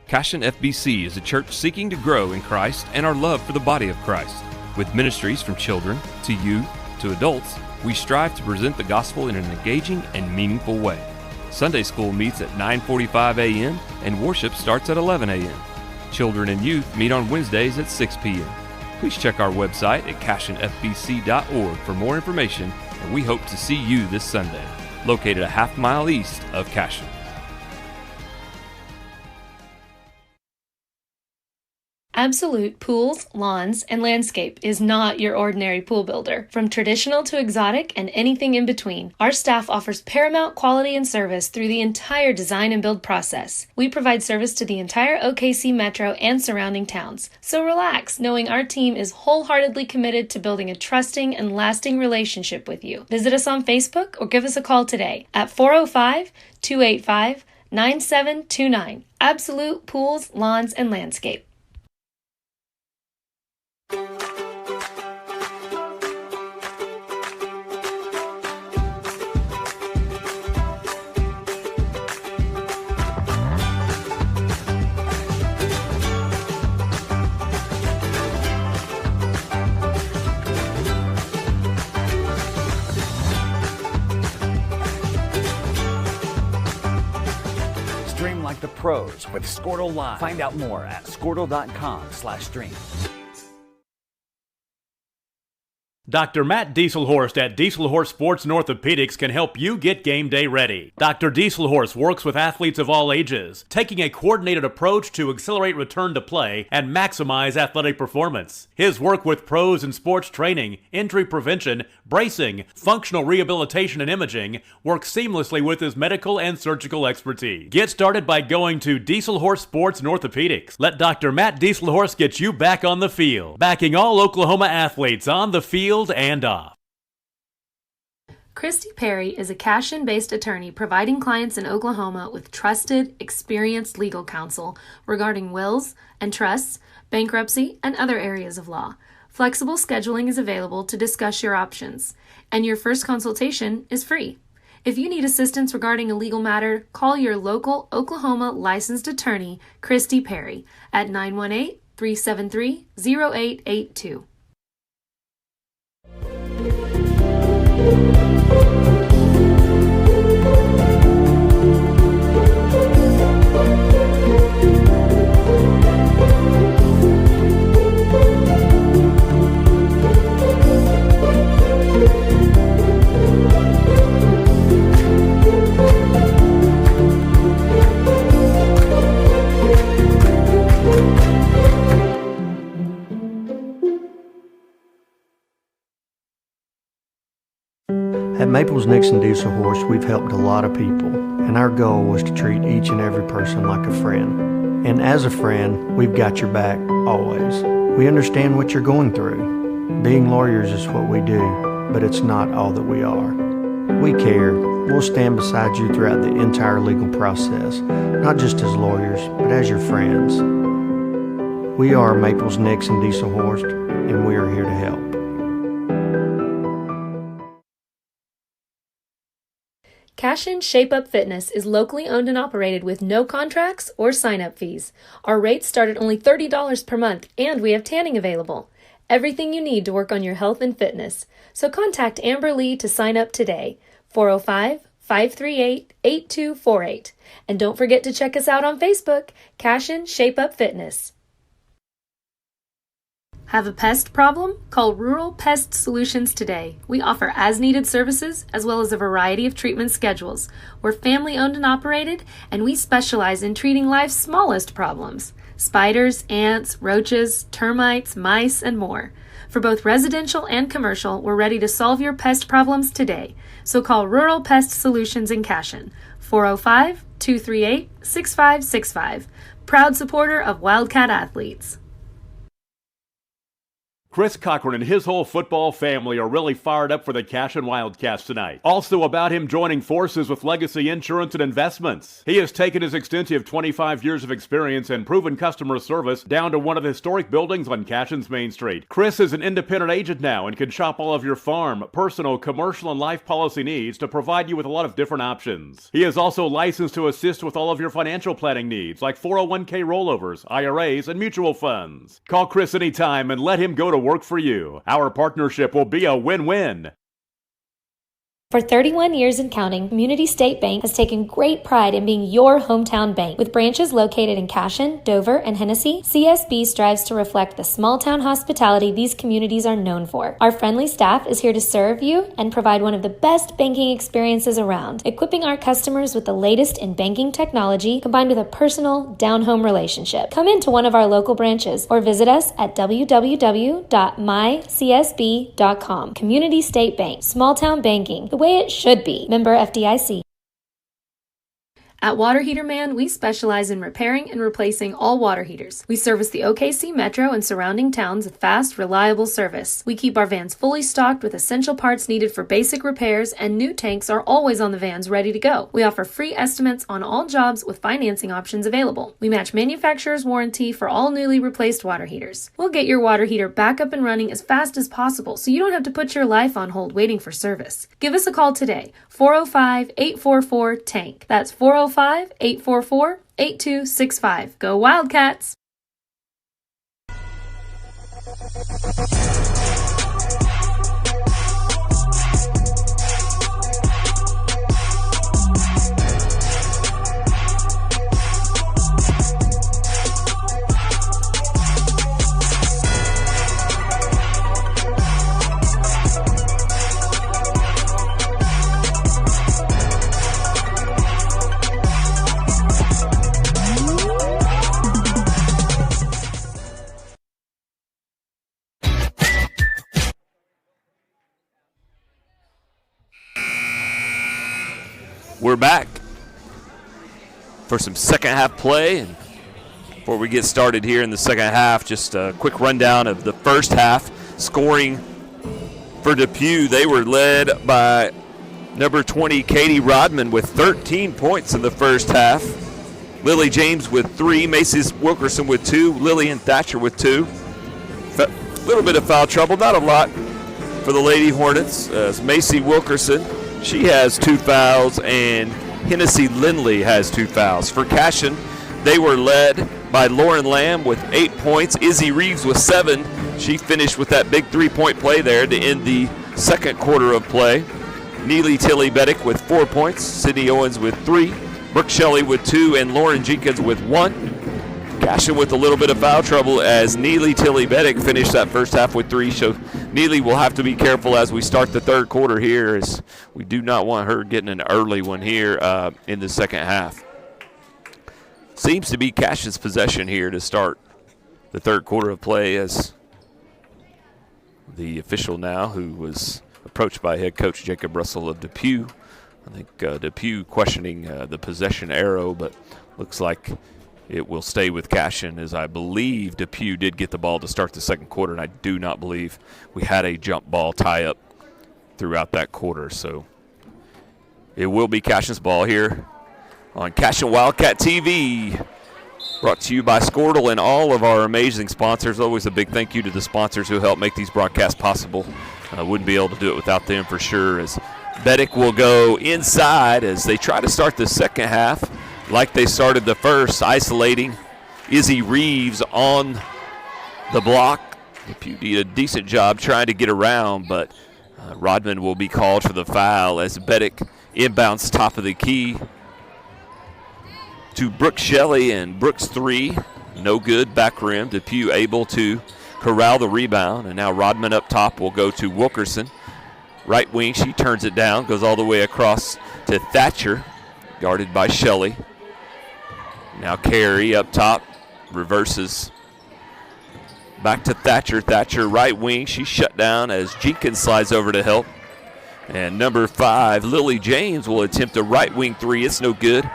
Cashion FBC is a church seeking to grow in Christ and our love for the body of Christ. With ministries from children to youth to adults, we strive to present the gospel in an engaging and meaningful way. Sunday school meets at 9:45 a.m. and worship starts at 11 a.m. Children and youth meet on Wednesdays at 6 p.m. Please check our website at cashionfbc.org for more information, and we hope to see you this Sunday, located a half-mile east of Cashion. Absolute Pools, Lawns, and Landscape is not your ordinary pool builder. From traditional to exotic and anything in between, our staff offers paramount quality and service through the entire design and build process. We provide service to the entire OKC metro and surrounding towns. So relax, knowing our team is wholeheartedly committed to building a trusting and lasting relationship with you. Visit us on Facebook or give us a call today at 405-285-9729. Absolute Pools, Lawns, and Landscape. Stream like the pros with Squirtle Live. Find out more at squirtle.com/stream. Dr. Matt Dieselhorst at Dieselhorst Sports and Orthopedics can help you get game day ready. Dr. Dieselhorst works with athletes of all ages, taking a coordinated approach to accelerate return to play and maximize athletic performance. His work with pros in sports training, injury prevention, bracing, functional rehabilitation, and imaging works seamlessly with his medical and surgical expertise. Get started by going to Dieselhorst Sports and Orthopedics. Let Dr. Matt Dieselhorst get you back on the field, backing all Oklahoma athletes on the field and off. Christy Perry is a Cashion-based attorney providing clients in Oklahoma with trusted, experienced legal counsel regarding wills and trusts, bankruptcy, and other areas of law. Flexible scheduling is available to discuss your options, and your first consultation is free. If you need assistance regarding a legal matter, call your local Oklahoma licensed attorney, Christy Perry, at 918-373-0882. At Maples Nixon Dieselhorst, we've helped a lot of people, and our goal was to treat each and every person like a friend. And as a friend, we've got your back, always. We understand what you're going through. Being lawyers is what we do, but it's not all that we are. We care. We'll stand beside you throughout the entire legal process, not just as lawyers, but as your friends. We are Maples Nixon Dieselhorst, and we are here to help. Cashion Shape Up Fitness is locally owned and operated with no contracts or sign-up fees. Our rates start at only $30 per month, and we have tanning available. Everything you need to work on your health and fitness. So contact Amber Lee to sign up today. 405 538-8248. And don't forget to check us out on Facebook, Cashion Shape Up Fitness. Have a pest problem? Call Rural Pest Solutions today. We offer as-needed services as well as a variety of treatment schedules. We're family-owned and operated, and we specialize in treating life's smallest problems: spiders, ants, roaches, termites, mice, and more. For both residential and commercial, we're ready to solve your pest problems today. So call Rural Pest Solutions in Cashion, 405-238-6565. Proud supporter of Wildcat athletes. Chris Cochran and his whole football family are really fired up for the Cashion Wildcats tonight. Also about him joining forces with Legacy Insurance and Investments. He has taken his extensive 25 years of experience and proven customer service down to one of the historic buildings on Cashion's Main Street. Chris is an independent agent now and can shop all of your farm, personal, commercial, and life policy needs to provide you with a lot of different options. He is also licensed to assist with all of your financial planning needs like 401k rollovers, IRAs, and mutual funds. Call Chris anytime and let him go to work for you. Our partnership will be a win-win. For 31 years and counting, Community State Bank has taken great pride in being your hometown bank. With branches located in Cashion, Dover, and Hennessy, CSB strives to reflect the small-town hospitality these communities are known for. Our friendly staff is here to serve you and provide one of the best banking experiences around, equipping our customers with the latest in banking technology combined with a personal, down-home relationship. Come into one of our local branches or visit us at www.mycsb.com. Community State Bank, small-town banking, the way it should be. Member FDIC. At Water Heater Man, we specialize in repairing and replacing all water heaters. We service the OKC Metro and surrounding towns with fast, reliable service. We keep our vans fully stocked with essential parts needed for basic repairs, and new tanks are always on the vans ready to go. We offer free estimates on all jobs with financing options available. We match manufacturer's warranty for all newly replaced water heaters. We'll get your water heater back up and running as fast as possible so you don't have to put your life on hold waiting for service. Give us a call today, 405-844-TANK. That's 405-844-8265. Go Wildcats! We're back for some second half play. And before we get started here in the second half, just a quick rundown of the first half. Scoring for Depew, they were led by number 20, Katie Rodman, with 13 points in the first half. Lily James with 3, Macy's Wilkerson with 2, Lillian Thatcher with 2. A little bit of foul trouble, not a lot for the Lady Hornets. Macy Wilkerson, she has 2 fouls, and Hennessy Lindley has 2 fouls. For Cashion, they were led by Lauren Lamb with 8 points. Izzy Reeves with 7. She finished with that big 3-point play there to end the second quarter of play. Neely Tilly Beddick with 4 points. Sydney Owens with 3. Brooke Shelley with 2, and Lauren Jenkins with 1. Cashion with a little bit of foul trouble as Neely Tilly Beddick finished that first half with 3. So Neely will have to be careful as we start the third quarter here, as we do not want her getting an early one here in the second half. Seems to be Cashion's possession here to start the third quarter of play, as the official now, who was approached by head coach Jacob Russell of Depew. I think Depew questioning the possession arrow, but looks like it will stay with Cashion, as I believe Depew did get the ball to start the second quarter, and I do not believe we had a jump ball tie-up throughout that quarter. So it will be Cashion's ball here on Cashion Wildcat TV, brought to you by Squirtle and all of our amazing sponsors. Always a big thank you to the sponsors who help make these broadcasts possible. I wouldn't be able to do it without them for sure, as Beddick will go inside as they try to start the second half like they started the first, isolating Izzy Reeves on the block. Depew did a decent job trying to get around, but Rodman will be called for the foul as Beddick Inbounds top of the key to Brooke Shelley, and Brooks 3. No good, back rim. Depew able to corral the rebound, and now Rodman up top will go to Wilkerson. Right wing, she turns it down, goes all the way across to Thatcher, guarded by Shelley. Now Carey up top, reverses back to Thatcher. Thatcher right wing, she's shut down as Jenkins slides over to help. And number 5, Lily James, will attempt a right wing 3. It's no good.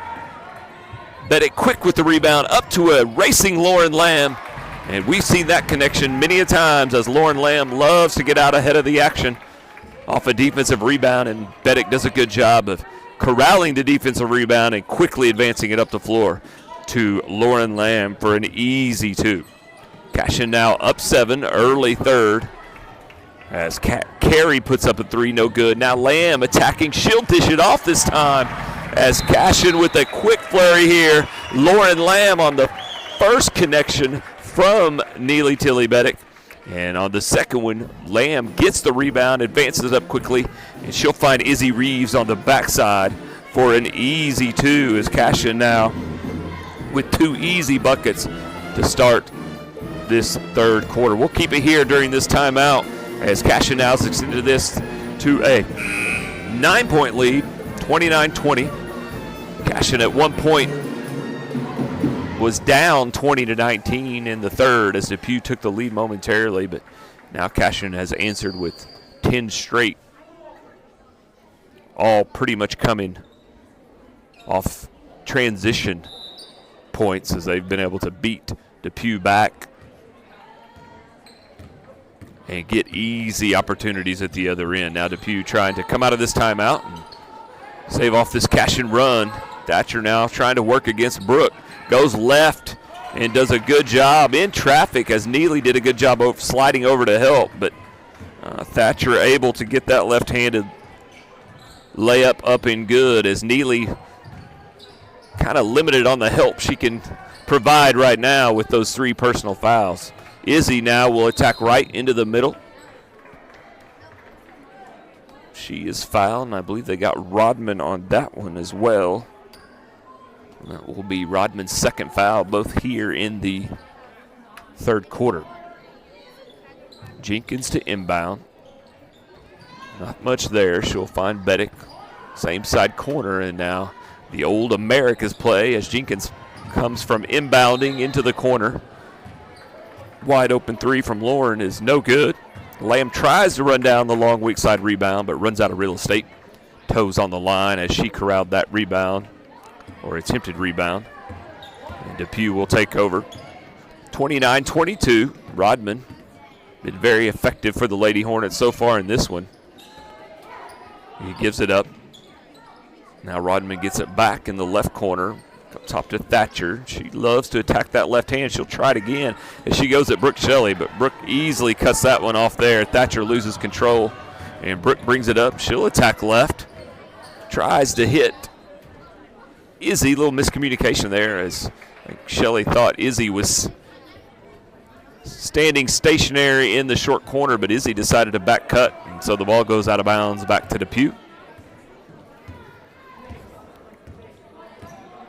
Beddick quick with the rebound, up to a racing Lauren Lamb. And we've seen that connection many a times as Lauren Lamb loves to get out ahead of the action off a defensive rebound, and Beddick does a good job of corralling the defensive rebound and quickly advancing it up the floor to Lauren Lamb for an easy 2. Cashion now up 7, early third, as Carey puts up a 3, no good. Now Lamb attacking, she'll dish it off this time as Cashion with a quick flurry here. Lauren Lamb on the first connection from Neely Tilly Beddick. And on the second one, Lamb gets the rebound, advances up quickly, and she'll find Izzy Reeves on the backside for an easy 2 as Cashion now with 2 easy buckets to start this third quarter. We'll keep it here during this timeout as Cashion now has extended this to a 9-point lead, 29-20. Cashion at one point was down 20-19 in the third as Depew took the lead momentarily, but now Cashion has answered with 10 straight, all pretty much coming off transition points as they've been able to beat Depew back and get easy opportunities at the other end. Now Depew trying to come out of this timeout and save off this Cashion run. Thatcher now trying to work against Brooke. Goes left and does a good job in traffic as Neely did a good job of sliding over to help. But Thatcher able to get that left-handed layup up and good as Neely kind of limited on the help she can provide right now with those 3 personal fouls. Izzy now will attack right into the middle. She is fouled, and I believe they got Rodman on that one as well. And that will be Rodman's second foul, both here in the third quarter. Jenkins to inbound. Not much there. She'll find Beddick. Same side corner, and now the old America's play as Jenkins comes from inbounding into the corner. Wide open 3 from Lauren is no good. Lamb tries to run down the long weak side rebound, but runs out of real estate. Toes on the line as she corralled that rebound, or attempted rebound. And Depew will take over. 29-22. Rodman been very effective for the Lady Hornets so far in this one. He gives it up. Now Rodman gets it back in the left corner. Up top to Thatcher. She loves to attack that left hand. She'll try it again as she goes at Brooke Shelley, but Brooke easily cuts that one off there. Thatcher loses control, and Brooke brings it up. She'll attack left. Tries to hit Izzy. Little miscommunication there as Shelley thought Izzy was standing stationary in the short corner, but Izzy decided to back cut, and so the ball goes out of bounds back to Depew.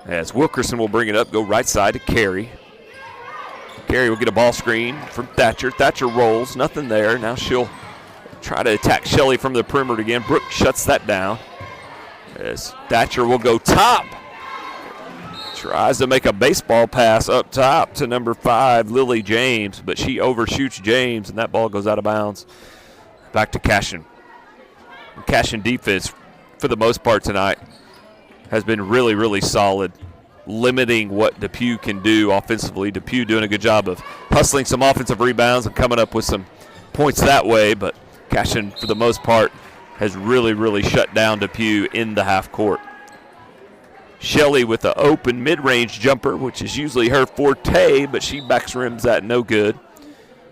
As Wilkerson will bring it up, go right side to Carey. Carey will get a ball screen from Thatcher. Thatcher rolls, nothing there. Now she'll try to attack Shelley from the perimeter again. Brooke shuts that down. As Thatcher will go top. Tries to make a baseball pass up top to number 5, Lily James, but she overshoots James, and that ball goes out of bounds. Back to Cashion. Cashion defense, for the most part tonight, has been really, really solid, limiting what Depew can do offensively. Depew doing a good job of hustling some offensive rebounds and coming up with some points that way, but Cashion, for the most part, has really, really shut down Depew in the half court. Shelley with the open mid-range jumper, which is usually her forte, but she backs rims that no good.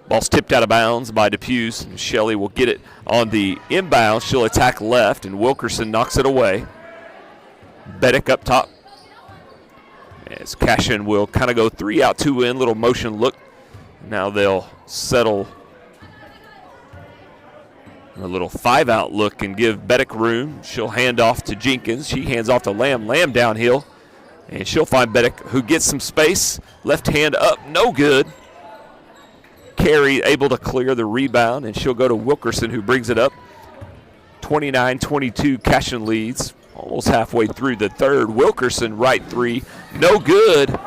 Ball's tipped out of bounds by Depews. Shelley will get it on the inbound. She'll attack left, and Wilkerson knocks it away. Beddick up top. As Cashion will kind of go 3 out, 2 in, little motion look. Now they'll settle A little 5-out look and give Beddick room. She'll hand off to Jenkins. She hands off to Lamb. Lamb downhill. And she'll find Beddick, who gets some space. Left hand up, no good. Carey able to clear the rebound, and she'll go to Wilkerson, who brings it up. 29-22, Cashion leads. Almost halfway through the third. Wilkerson, right three, no good.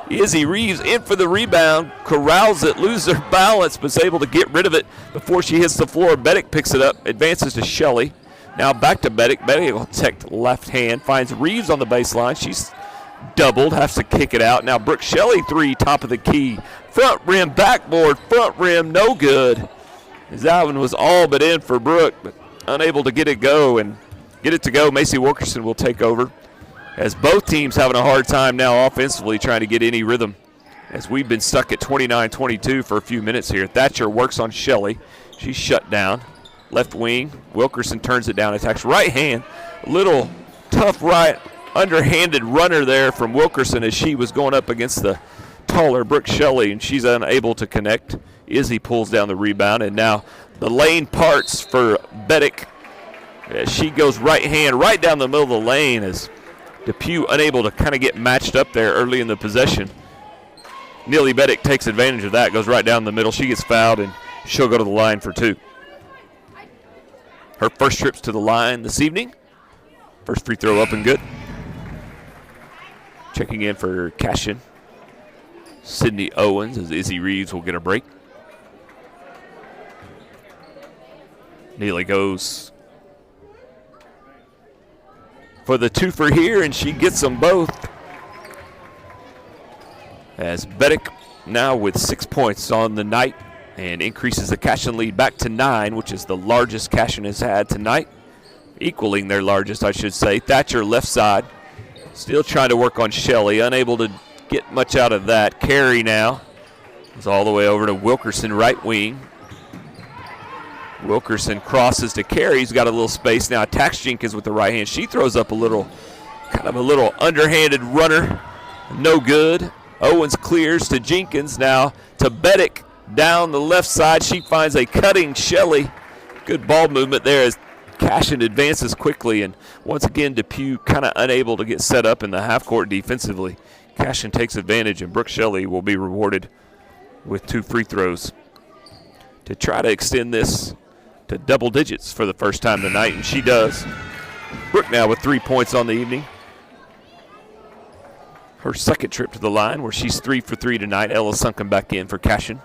Izzy Reeves in for the rebound, corrals it, loses her balance, but is able to get rid of it before she hits the floor. Beddick picks it up, advances to Shelley. Now back to Beddick. Beddick will take left hand, finds Reeves on the baseline. She's doubled, has to kick it out. Now Brooke Shelley, three, top of the key. Front rim, backboard, front rim, no good. As that one was all but in for Brooke, but unable to get it to go. Macy Wilkerson will take over, as both teams having a hard time now offensively trying to get any rhythm, as we've been stuck at 29-22 for a few minutes here. Thatcher works on Shelley. She's shut down. Left wing, Wilkerson turns it down, attacks right hand. A little tough right, underhanded runner there from Wilkerson as she was going up against the taller Brooke Shelley, and she's unable to connect. Izzy pulls down the rebound, and now the lane parts for Beddick as she goes right hand right down the middle of the lane, as Depew unable to kind of get matched up there early in the possession. Neely Beddick takes advantage of that, goes right down the middle. She gets fouled, and she'll go to the line for two. Her first trips to the line this evening. First free throw up and good. Checking in for Cashion, Sydney Owens, as Izzy Reeves will get a break. Neely goes for the twofer here, and she gets them both. As Beddick now with 6 points on the night and increases the Cashion lead back to 9, which is the largest Cashion has had tonight. Equaling their largest, I should say. Thatcher left side, still trying to work on Shelley, unable to get much out of that. Carey now is all the way over to Wilkerson, right wing. Wilkerson crosses to Carey. He's got a little space now. Attacks Jenkins with the right hand. She throws up a little underhanded runner. No good. Owens clears to Jenkins, now to Beddick down the left side. She finds a cutting Shelley. Good ball movement there as Cashion advances quickly, and once again Depew kind of unable to get set up in the half court defensively. Cashion takes advantage, and Brooke Shelley will be rewarded with 2 free throws to try to extend this to double digits for the first time tonight, and she does. Brooke now with 3 points on the evening. Her second trip to the line, where she's 3 for 3 tonight. Ella Sunken back in for Cashion.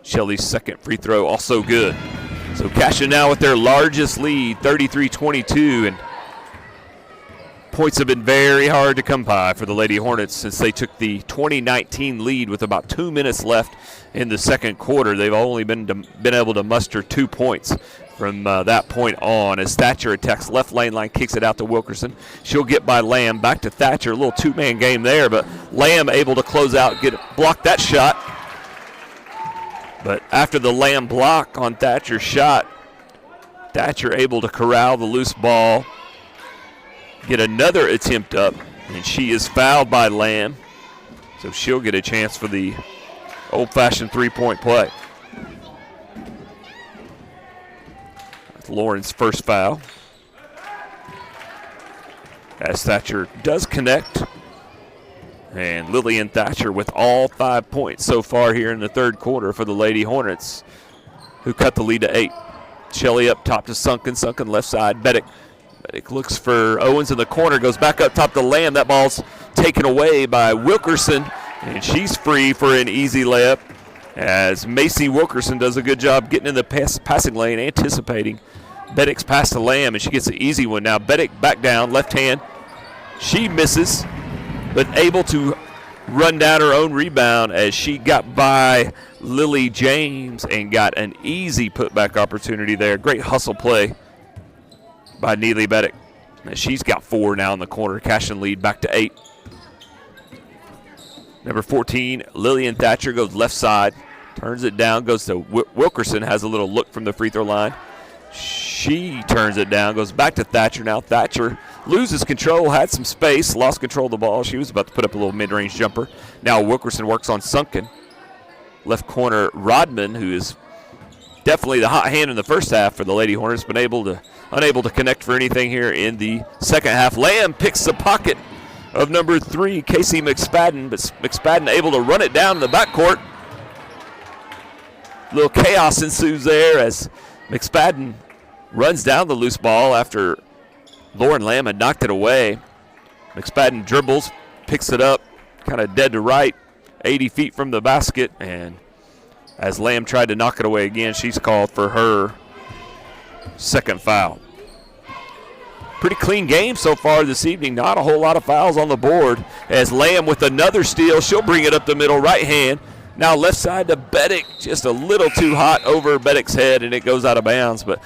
Shelley's second free throw also good. So Cashion now with their largest lead, 33-22, and points have been very hard to come by for the Lady Hornets since they took the 2019 lead with about 2 minutes left in the second quarter. They've only been able to muster 2 points from that point on, as Thatcher attacks left lane line, kicks it out to Wilkerson. She'll get by Lamb, back to Thatcher. A little two-man game there, but Lamb able to close out, block that shot. But after the Lamb block on Thatcher's shot, Thatcher able to corral the loose ball, get another attempt up, and she is fouled by Lamb. So she'll get a chance for the old-fashioned three-point play. That's Lauren's first foul, as Thatcher does connect. And Lillian Thatcher with all 5 points so far here in the third quarter for the Lady Hornets, who cut the lead to 8. Shelley up top to Sunken left side. Beddick looks for Owens in the corner, goes back up top to Lamb. That ball's taken away by Wilkerson, and she's free for an easy layup, as Macy Wilkerson does a good job getting in the passing lane, anticipating Beddick's pass to Lamb, and she gets an easy one. Now Beddick back down, left hand. She misses, but able to run down her own rebound as she got by Lily James and got an easy putback opportunity there. Great hustle play by Neely Beddick. And she's got 4 now in the corner. Cashion lead back to 8. Number 14, Lillian Thatcher, goes left side, turns it down, goes to Wilkerson, has a little look from the free throw line. She turns it down, goes back to Thatcher. Now Thatcher loses control, had some space, lost control of the ball. She was about to put up a little mid-range jumper. Now Wilkerson works on Sunken. Left corner, Rodman, who is definitely the hot hand in the first half for the Lady Hornets, but unable to connect for anything here in the second half. Lamb picks the pocket of number 3, Casey McSpadden, but McSpadden able to run it down in the backcourt. Little chaos ensues there as McSpadden runs down the loose ball after Lauren Lamb had knocked it away. McSpadden dribbles, picks it up, kind of dead to right, 80 feet from the basket, and as Lamb tried to knock it away again, she's called for her second foul. Pretty clean game so far this evening. Not a whole lot of fouls on the board. As Lamb with another steal, she'll bring it up the middle, right hand. Now left side to Beddick, just a little too hot over Beddick's head, and it goes out of bounds. But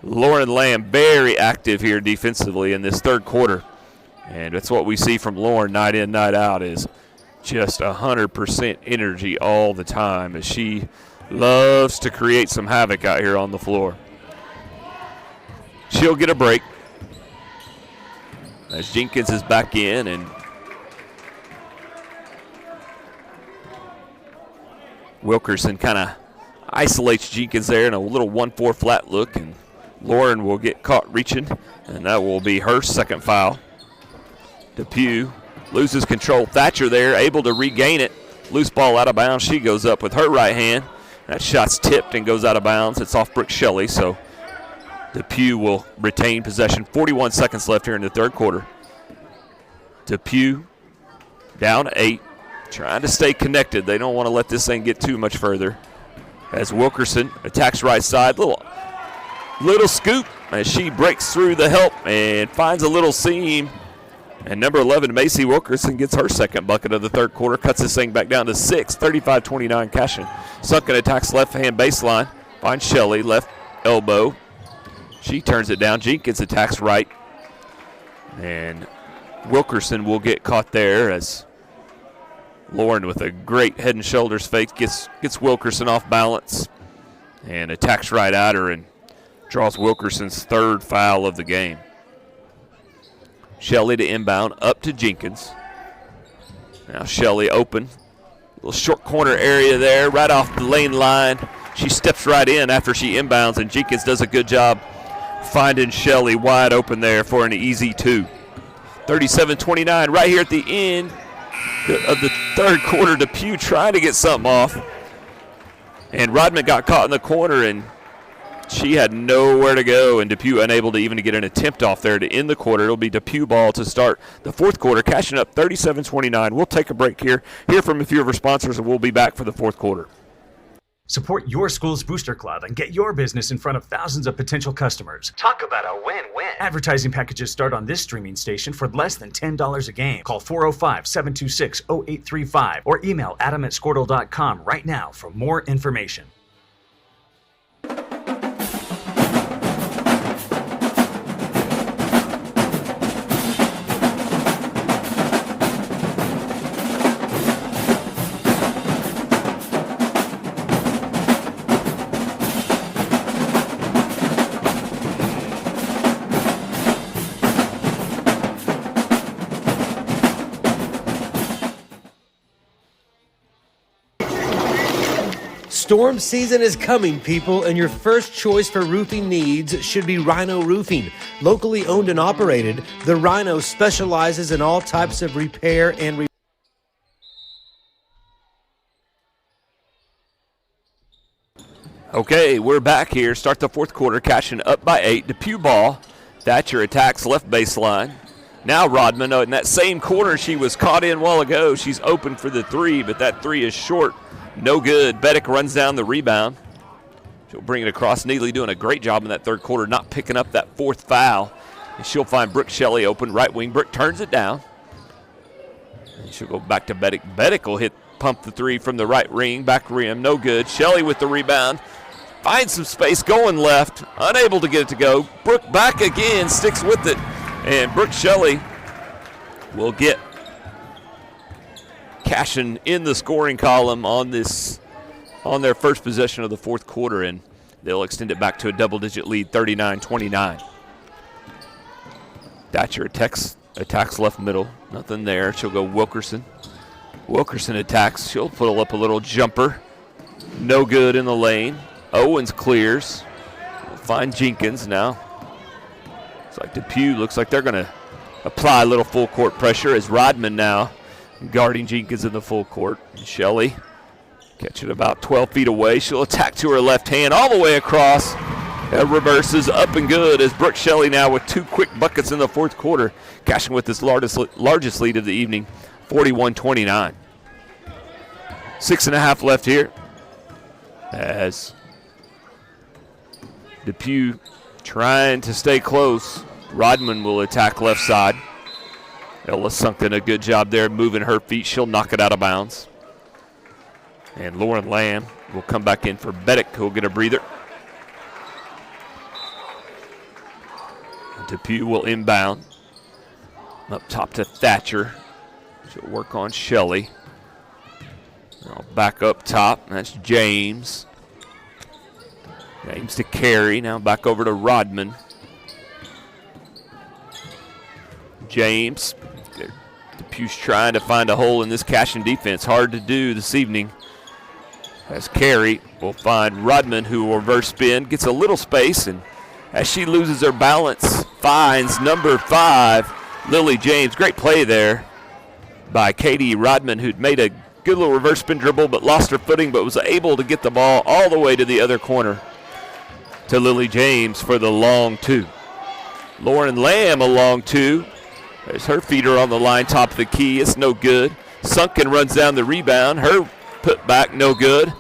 Lauren Lamb very active here defensively in this third quarter. And that's what we see from Lauren night in, night out, is just 100% energy all the time, as she loves to create some havoc out here on the floor. She'll get a break as Jenkins is back in, and Wilkerson kind of isolates Jenkins there in a little 1-4 flat look, and Lauren will get caught reaching, and that will be her second foul. Depew loses control. Thatcher there, able to regain it. Loose ball out of bounds. She goes up with her right hand. That shot's tipped and goes out of bounds. It's off Brooke Shelley, so Depew will retain possession. 41 seconds left here in the third quarter. Depew down 8, trying to stay connected. They don't want to let this thing get too much further. As Wilkerson attacks right side, little scoop as she breaks through the help and finds a little seam. And number 11, Macy Wilkerson, gets her second bucket of the third quarter, cuts this thing back down to 6, 35-29 Cashion. Sunken attacks left-hand baseline, finds Shelley, left elbow. She turns it down. Jenkins attacks right. And Wilkerson will get caught there as Lauren, with a great head and shoulders fake, gets Wilkerson off balance and attacks right at her and draws Wilkerson's third foul of the game. Shelley to inbound, up to Jenkins. Now Shelley open. Little short corner area there, right off the lane line. She steps right in after she inbounds, and Jenkins does a good job finding Shelley wide open there for an easy 2. 37-29 right here at the end of the third quarter. Depew trying to get something off. And Rodman got caught in the corner, and she had nowhere to go, and Depew unable to even get an attempt off there to end the quarter. It'll be Depew ball to start the fourth quarter. Cashion up 37-29. We'll take a break here, hear from a few of our sponsors, and we'll be back for the fourth quarter. Support your school's booster club and get your business in front of thousands of potential customers. Talk about a win-win. Advertising packages start on this streaming station for less than $10 a game. Call 405-726-0835 or email adam@squirtle.com right now for more information. Storm season is coming, people, and your first choice for roofing needs should be Rhino Roofing. Locally owned and operated, the Rhino specializes in all types of repair and Okay, we're back here. Start the fourth quarter. Cashion up by 8. Depew ball. Thatcher attacks left baseline. Now Rodman, in that same corner she was caught in a while ago. She's open for the 3, but that 3 is short. No good. Beddick runs down the rebound. She'll bring it across. Neely doing a great job in that third quarter, not picking up that fourth foul. And she'll find Brooke Shelley open, right wing. Brooke turns it down. And she'll go back to Beddick. Beddick will pump the 3 from the right ring, back rim. No good. Shelley with the rebound. Finds some space going left. Unable to get it to go. Brooke back again, sticks with it. And Brooke Shelley will get Cashion in the scoring column on their first possession of the fourth quarter, and they'll extend it back to a double-digit lead, 39-29. Thatcher attacks left middle. Nothing there. She'll go Wilkerson. Wilkerson attacks. She'll pull up a little jumper. No good in the lane. Owens clears. We'll find Jenkins now. It's like Depew looks like they're going to apply a little full court pressure as Rodman now guarding Jenkins in the full court. Shelley catch it about 12 feet away. She'll attack to her left hand all the way across. That reverses up and good as Brooke Shelley now with 2 quick buckets in the fourth quarter. Cashion with this largest lead of the evening, 41-29. 6.5 left here as Depew trying to stay close. Rodman will attack left side. Ella Sunken, a good job there moving her feet. She'll knock it out of bounds. And Lauren Lamb will come back in for Beddick, who'll get a breather. Depew will inbound. Up top to Thatcher. She'll work on Shelley. Now back up top, that's James. James to Carey, now back over to Rodman. James. Depew's trying to find a hole in this Cashion defense. Hard to do this evening. As Carey will find Rodman, who will reverse spin, gets a little space, and as she loses her balance, finds number 5, Lily James. Great play there by Katie Rodman, who'd made a good little reverse spin dribble but lost her footing, but was able to get the ball all the way to the other corner to Lily James for the long 2. Lauren Lamb a long 2. There's her feeder on the line, top of the key. It's no good. Sunken runs down the rebound. Her put back, no good.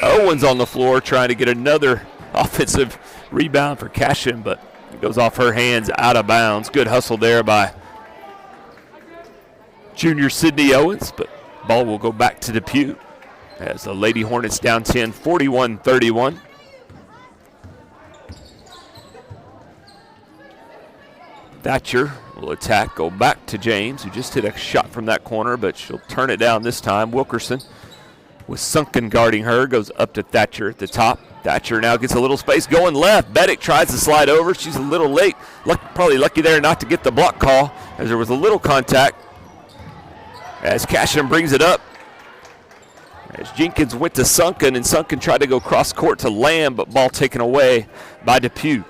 Owens on the floor trying to get another offensive rebound for Cashion, but it goes off her hands, out of bounds. Good hustle there by junior Sydney Owens, but ball will go back to Depew as the Lady Hornets down 10, 41-31. Thatcher will attack, go back to James, who just hit a shot from that corner, but she'll turn it down this time. Wilkerson with Sunken guarding her, goes up to Thatcher at the top. Thatcher now gets a little space going left. Beddick tries to slide over. She's a little late. Probably lucky there not to get the block call as there was a little contact. As Cashion brings it up. As Jenkins went to Sunken, and Sunken tried to go cross court to Lamb, but ball taken away by Depew.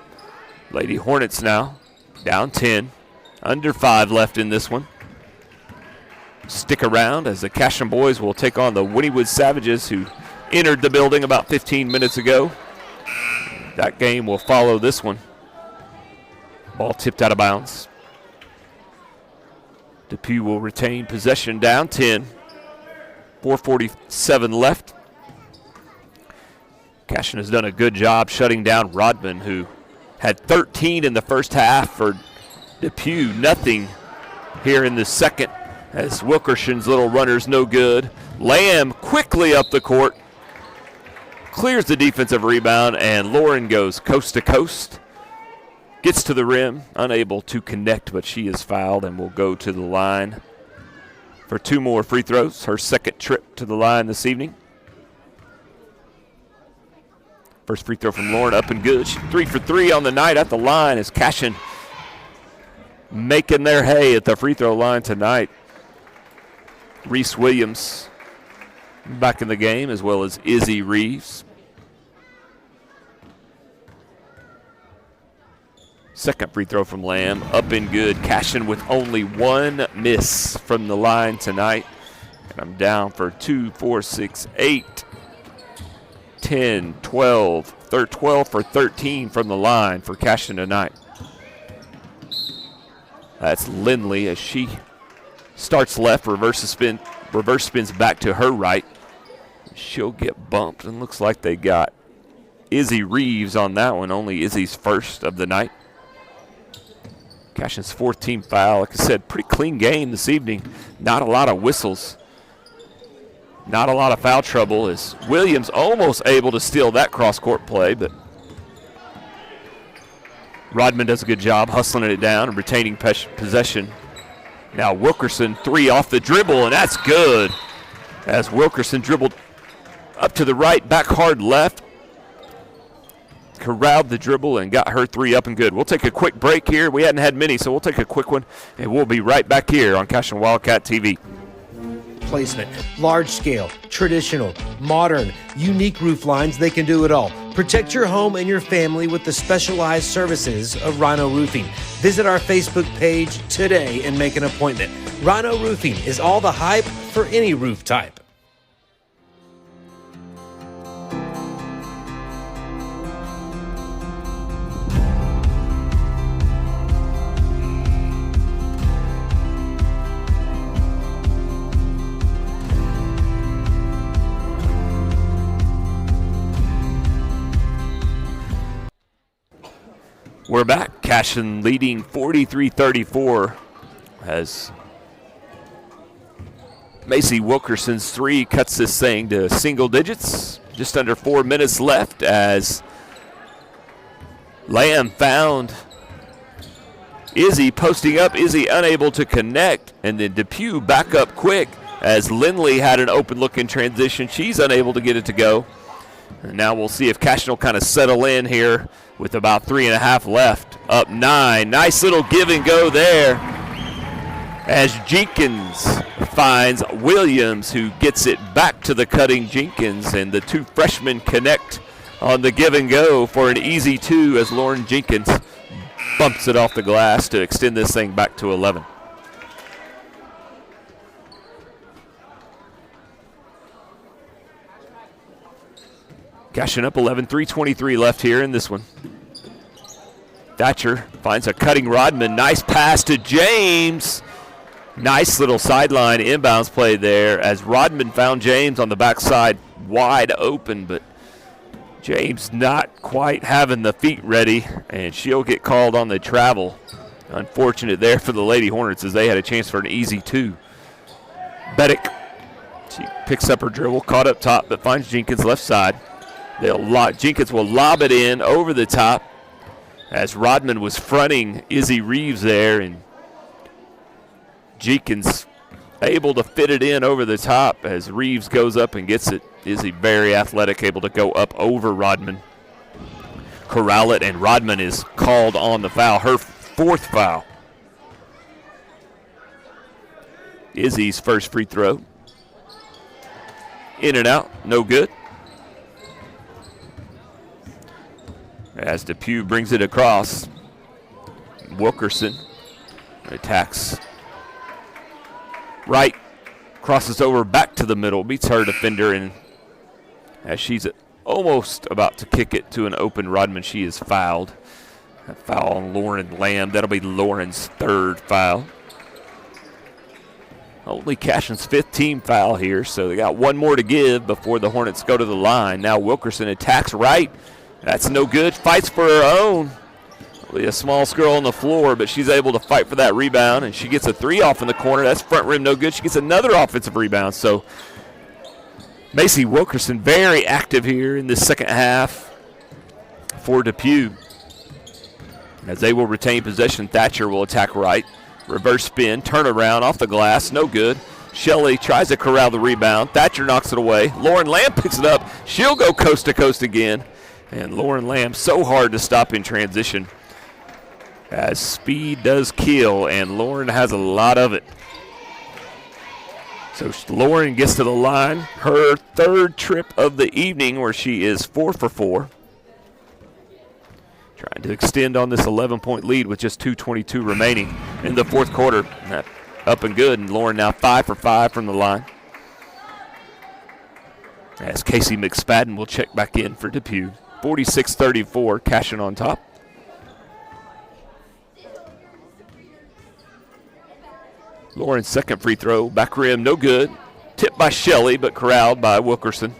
Lady Hornets now down 10. Under 5 left in this one. Stick around as the Cashion boys will take on the Wynnewood Savages, who entered the building about 15 minutes ago. That game will follow this one. Ball tipped out of bounds. Depew will retain possession down 10. 4:47 left. Cashion has done a good job shutting down Rodman, who had 13 in the first half for Depew. Nothing here in the second as Wilkerson's little runner's no good. Lamb quickly up the court. Clears the defensive rebound, and Lauren goes coast to coast. Gets to the rim, unable to connect, but she is fouled and will go to the line for 2 more free throws. Her second trip to the line this evening. First free throw from Lauren, up and good. She's 3 for 3 on the night at the line as Cashion making their hay at the free throw line tonight. Reese Williams back in the game, as well as Izzy Reeves. Second free throw from Lamb, up and good. Cashion with only 1 miss from the line tonight. And I'm down for 2, 4, 6, 8, 10, 12. They're 12 for 13 from the line for Cashion tonight. That's Lindley as she starts left, reverse spins back to her right. She'll get bumped, and looks like they got Izzy Reeves on that one, only Izzy's first of the night. Cashion's 4th team foul. Like I said, pretty clean game this evening. Not a lot of whistles. Not a lot of foul trouble as Williams almost able to steal that cross-court play, but Rodman does a good job hustling it down and retaining possession. Now Wilkerson, 3 off the dribble, and that's good. As Wilkerson dribbled up to the right, back hard left. Corralled the dribble and got her 3 up and good. We'll take a quick break here. We hadn't had many, so we'll take a quick one, and we'll be right back here on Cashion Wildcat TV. replacement, large scale, traditional, modern, unique roof lines, they can do it all. Protect your home and your family with the specialized services of Rhino Roofing. Visit our Facebook page today and make an appointment. Rhino Roofing is all the hype for any roof type. We're back. Cashion leading 43-34 as Macy Wilkerson's three cuts this thing to single digits. Just under 4 minutes left as Lamb found Izzy posting up. Izzy unable to connect, and then Depew back up quick as Lindley had an open look in transition. She's unable to get it to go. And now we'll see if Cashion will kind of settle in here with about 3.5 left. Up 9. Nice little give and go there as Jenkins finds Williams, who gets it back to the cutting Jenkins, and the two freshmen connect on the give and go for an easy 2 as Lauren Jenkins bumps it off the glass to extend this thing back to 11. Cashion up 11, 3:23 left here in this one. Thatcher finds a cutting Rodman. Nice pass to James. Nice little sideline inbounds play there as Rodman found James on the backside wide open, but James not quite having the feet ready, and she'll get called on the travel. Unfortunate there for the Lady Hornets as they had a chance for an easy 2. Beddick, she picks up her dribble, caught up top, but finds Jenkins left side. Jenkins will lob it in over the top as Rodman was fronting Izzy Reeves there, and Jenkins able to fit it in over the top as Reeves goes up and gets it. Izzy very athletic, able to go up over Rodman, corral it, and Rodman is called on the foul, her 4th foul. Izzy's first free throw. In and out, no good. As Depew brings it across, Wilkerson attacks right, crosses over back to the middle, beats her defender, and as she's almost about to kick it to an open Rodman, she is fouled. A foul on Lauren Lamb. That'll be Lauren's 3rd foul. Only Cashion's 5th team foul here, so they got one more to give before the Hornets go to the line. Now Wilkerson attacks right. That's no good. Fights for her own. Only a small girl on the floor, but she's able to fight for that rebound, and she gets a 3 off in the corner. That's front rim, no good. She gets another offensive rebound. So Macy Wilkerson very active here in the second half for Depew. As they will retain possession, Thatcher will attack right. Reverse spin, turn around, off the glass, no good. Shelley tries to corral the rebound. Thatcher knocks it away. Lauren Lamb picks it up. She'll go coast to coast again. And Lauren Lamb so hard to stop in transition as speed does kill, and Lauren has a lot of it. So Lauren gets to the line, her 3rd trip of the evening, where she is 4 for 4. Trying to extend on this 11-point lead with just 2:22 remaining in the 4th quarter. Up and good, and Lauren now 5 for 5 from the line. As Casey McSpadden will check back in for Depew. 46-34, Cashion on top. Lauren's 2nd free throw, back rim, no good. Tipped by Shelley, but corralled by Wilkerson.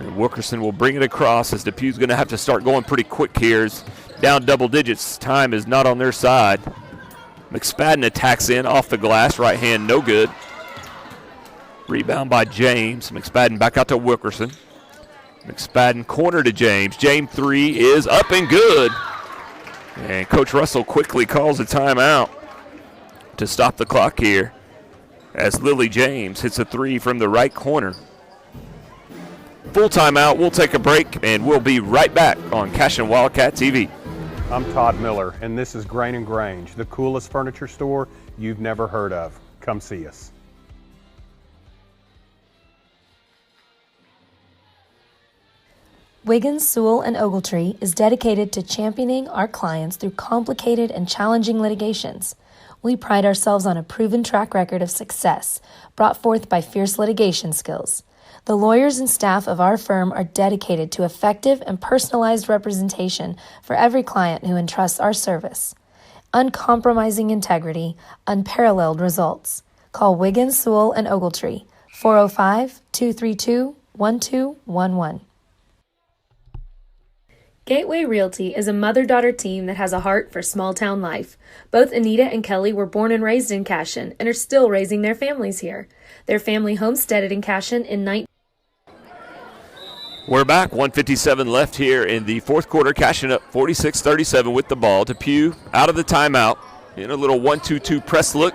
And Wilkerson will bring it across as Depew's going to have to start going pretty quick here. It's down double digits. Time is not on their side. McSpadden attacks in off the glass, right hand, no good. Rebound by James. McSpadden back out to Wilkerson. McSpadden corner to James. James 3 is up and good. And Coach Russell quickly calls a timeout to stop the clock here as Lily James hits a 3 from the right corner. Full timeout. We'll take a break, and we'll be right back on Cashion Wildcat TV. I'm Todd Miller, and this is Grain & Grange, the coolest furniture store you've never heard of. Come see us. Wiggins, Sewell, and Ogletree is dedicated to championing our clients through complicated and challenging litigations. We pride ourselves on a proven track record of success brought forth by fierce litigation skills. The lawyers and staff of our firm are dedicated to effective and personalized representation for every client who entrusts our service. Uncompromising integrity, unparalleled results. Call Wiggins, Sewell, and Ogletree, 405-232-1211. Gateway Realty is a mother-daughter team that has a heart for small-town life. Both Anita and Kelly were born and raised in Cashion and are still raising their families here. Their family homesteaded in Cashion in 19... We're back. 1:57 left here in the fourth quarter. Cashion up 46-37 with the ball. Depew out of the timeout in a little 1-2-2 press look.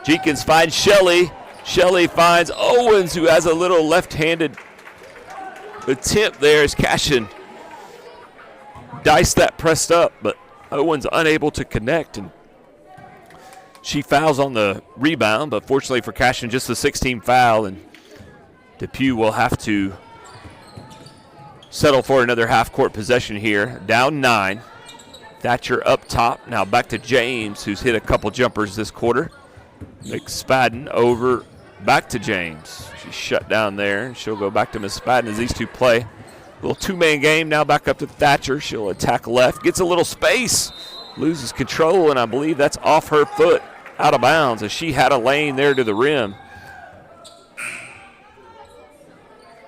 Jenkins finds Shelley. Shelley finds Owens, who has a little left-handed attempt there as Cashion diced that pressed up, but Owens unable to connect, and she fouls on the rebound, but fortunately for Cashion, just a 16 foul, and Depew will have to settle for another half-court possession here. Down 9. Thatcher up top. Now back to James, who's hit a couple jumpers this quarter. McSpadden over back to James. She's shut down there, and she'll go back to McSpadden as these two play. Little two-man game now back up to Thatcher. She'll attack left, gets a little space, loses control, and I believe that's off her foot, out of bounds, as she had a lane there to the rim.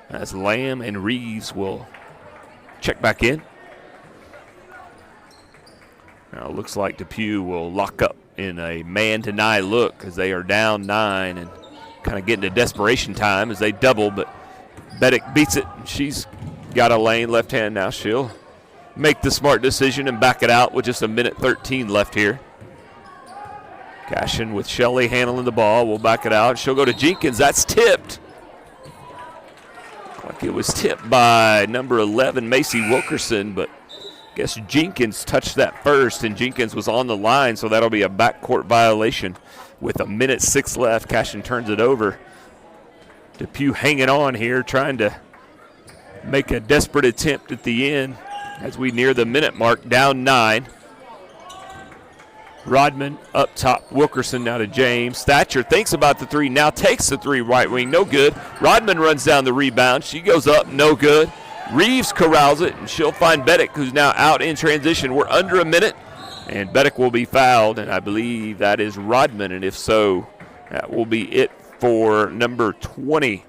As Lamb and Reeves will check back in. Now it looks like Depew will lock up in a man-deny look as they are down 9 and kind of getting to desperation time as they double, but Beddick beats it. She's got a lane left hand now. She'll make the smart decision and back it out with just a minute 13 left here. Cashion with Shelley handling the ball. We'll back it out. She'll go to Jenkins. That's tipped. Like it was tipped by number 11, Macy Wilkerson, but I guess Jenkins touched that first, and Jenkins was on the line, so that'll be a backcourt violation with a minute 6 left. Cashion turns it over. Depew hanging on here, trying to make a desperate attempt at the end as we near the minute mark, down 9. Rodman up top, Wilkerson now to James. Thatcher thinks about the three, now takes the three, right wing, no good. Rodman runs down the rebound. She goes up, no good. Reeves corrals it, and she'll find Beddick, who's now out in transition. We're under a minute, and Beddick will be fouled, and I believe that is Rodman, and if so, that will be it for number 20.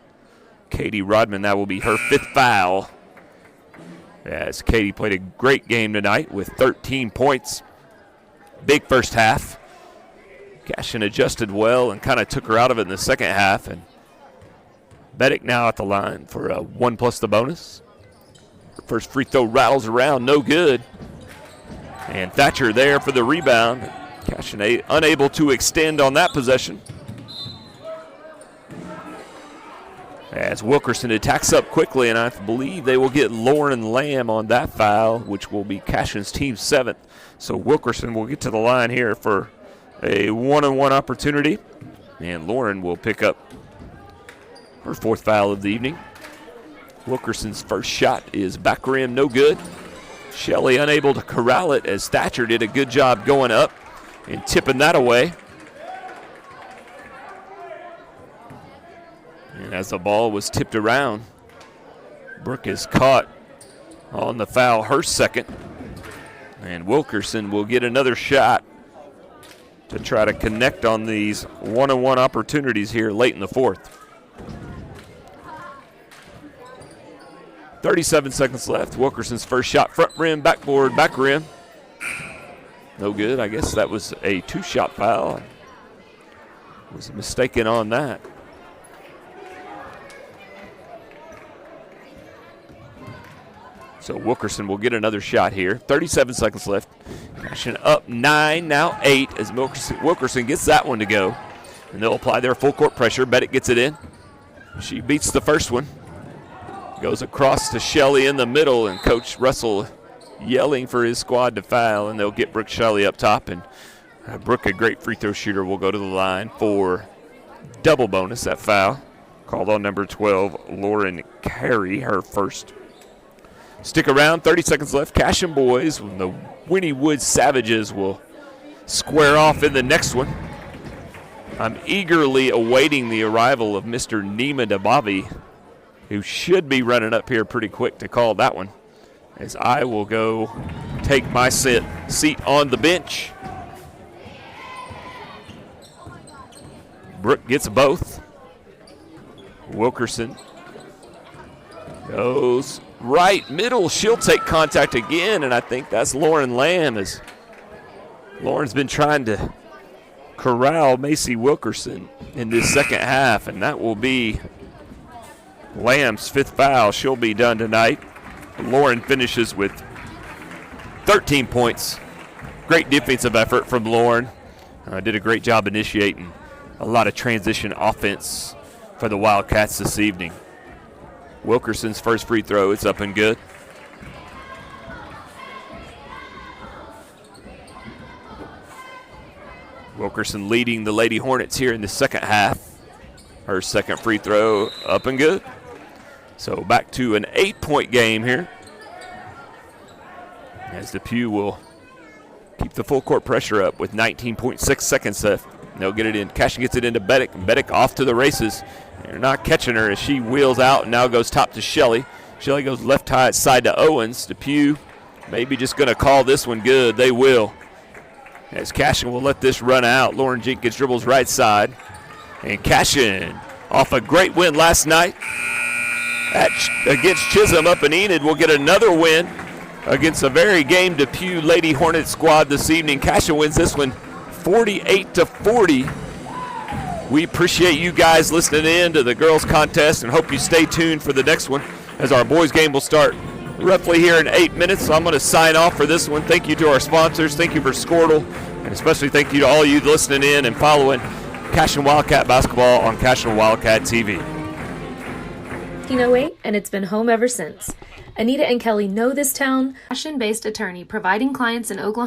Katie Rodman, that will be her 5th foul. As Katie played a great game tonight with 13 points. Big first half. Cashion adjusted well and kind of took her out of it in the second half. And Beddick now at the line for a 1 plus the bonus. Her first free throw rattles around, no good. And Thatcher there for the rebound. Cashion unable to extend on that possession. As Wilkerson attacks up quickly, and I believe they will get Lauren Lamb on that foul, which will be Cashion's team 7th. So Wilkerson will get to the line here for a one-on-one opportunity, and Lauren will pick up her 4th foul of the evening. Wilkerson's first shot is back rim, no good. Shelley unable to corral it as Thatcher did a good job going up and tipping that away. And as the ball was tipped around, Brooke is caught on the foul, her 2nd. And Wilkerson will get another shot to try to connect on these one-on-one opportunities here late in the 4th. 37 seconds left. Wilkerson's first shot, front rim, backboard, back rim. No good. I guess that was a 2-shot foul. I was mistaken on that. So Wilkerson will get another shot here. 37 seconds left. Cashion up 9, now 8 as Wilkerson gets that one to go. And they'll apply their full court pressure. Beddick gets it in. She beats the first one. Goes across to Shelley in the middle, and Coach Russell yelling for his squad to foul, and they'll get Brooke Shelley up top. And Brooke, a great free throw shooter, will go to the line for double bonus, that foul. Called on number 12, Lauren Carey, her first. Stick around, 30 seconds left. Cashion boys, when the Winnie Woods Savages will square off in the next one. I'm eagerly awaiting the arrival of Mr. Nima Dabavi, who should be running up here pretty quick to call that one, as I will go take my seat on the bench. Brooke gets both. Wilkerson goes right middle. She'll take contact again, and I think that's Lauren Lamb, as Lauren's been trying to corral Macy Wilkerson in this second half, and that will be Lamb's 5th foul. She'll be done tonight. Lauren finishes with 13 points. Great defensive effort from Lauren. Did a great job initiating a lot of transition offense for the Wildcats this evening. Wilkerson's first free throw, it's up and good. Wilkerson leading the Lady Hornets here in the second half. Her second free throw, up and good. So back to an 8-point game here, as Depew will keep the full court pressure up with 19.6 seconds left. They'll get it in. Cashion gets it into Beddick, and Beddick off to the races. They're not catching her as she wheels out and now goes top to Shelley. Shelley goes left side to Owens. Depew maybe just going to call this one good. They will, as Cashion will let this run out. Lauren Jenkins dribbles right side. And Cashion, off a great win last night against Chisholm up in Enid, will get another win against a very game Depew Lady Hornet squad this evening. Cashion wins this one 48-40. We appreciate you guys listening in to the girls contest and hope you stay tuned for the next one, as our boys game will start roughly here in 8 minutes. So I'm going to sign off for this one. Thank you to our sponsors. Thank you for Squirtle, and especially thank you to all you listening in and following Cashion Wildcat basketball on Cashion Wildcat TV. 1908, and it's been home ever since. Anita and Kelly know this town. Cashion-based attorney providing clients in Oklahoma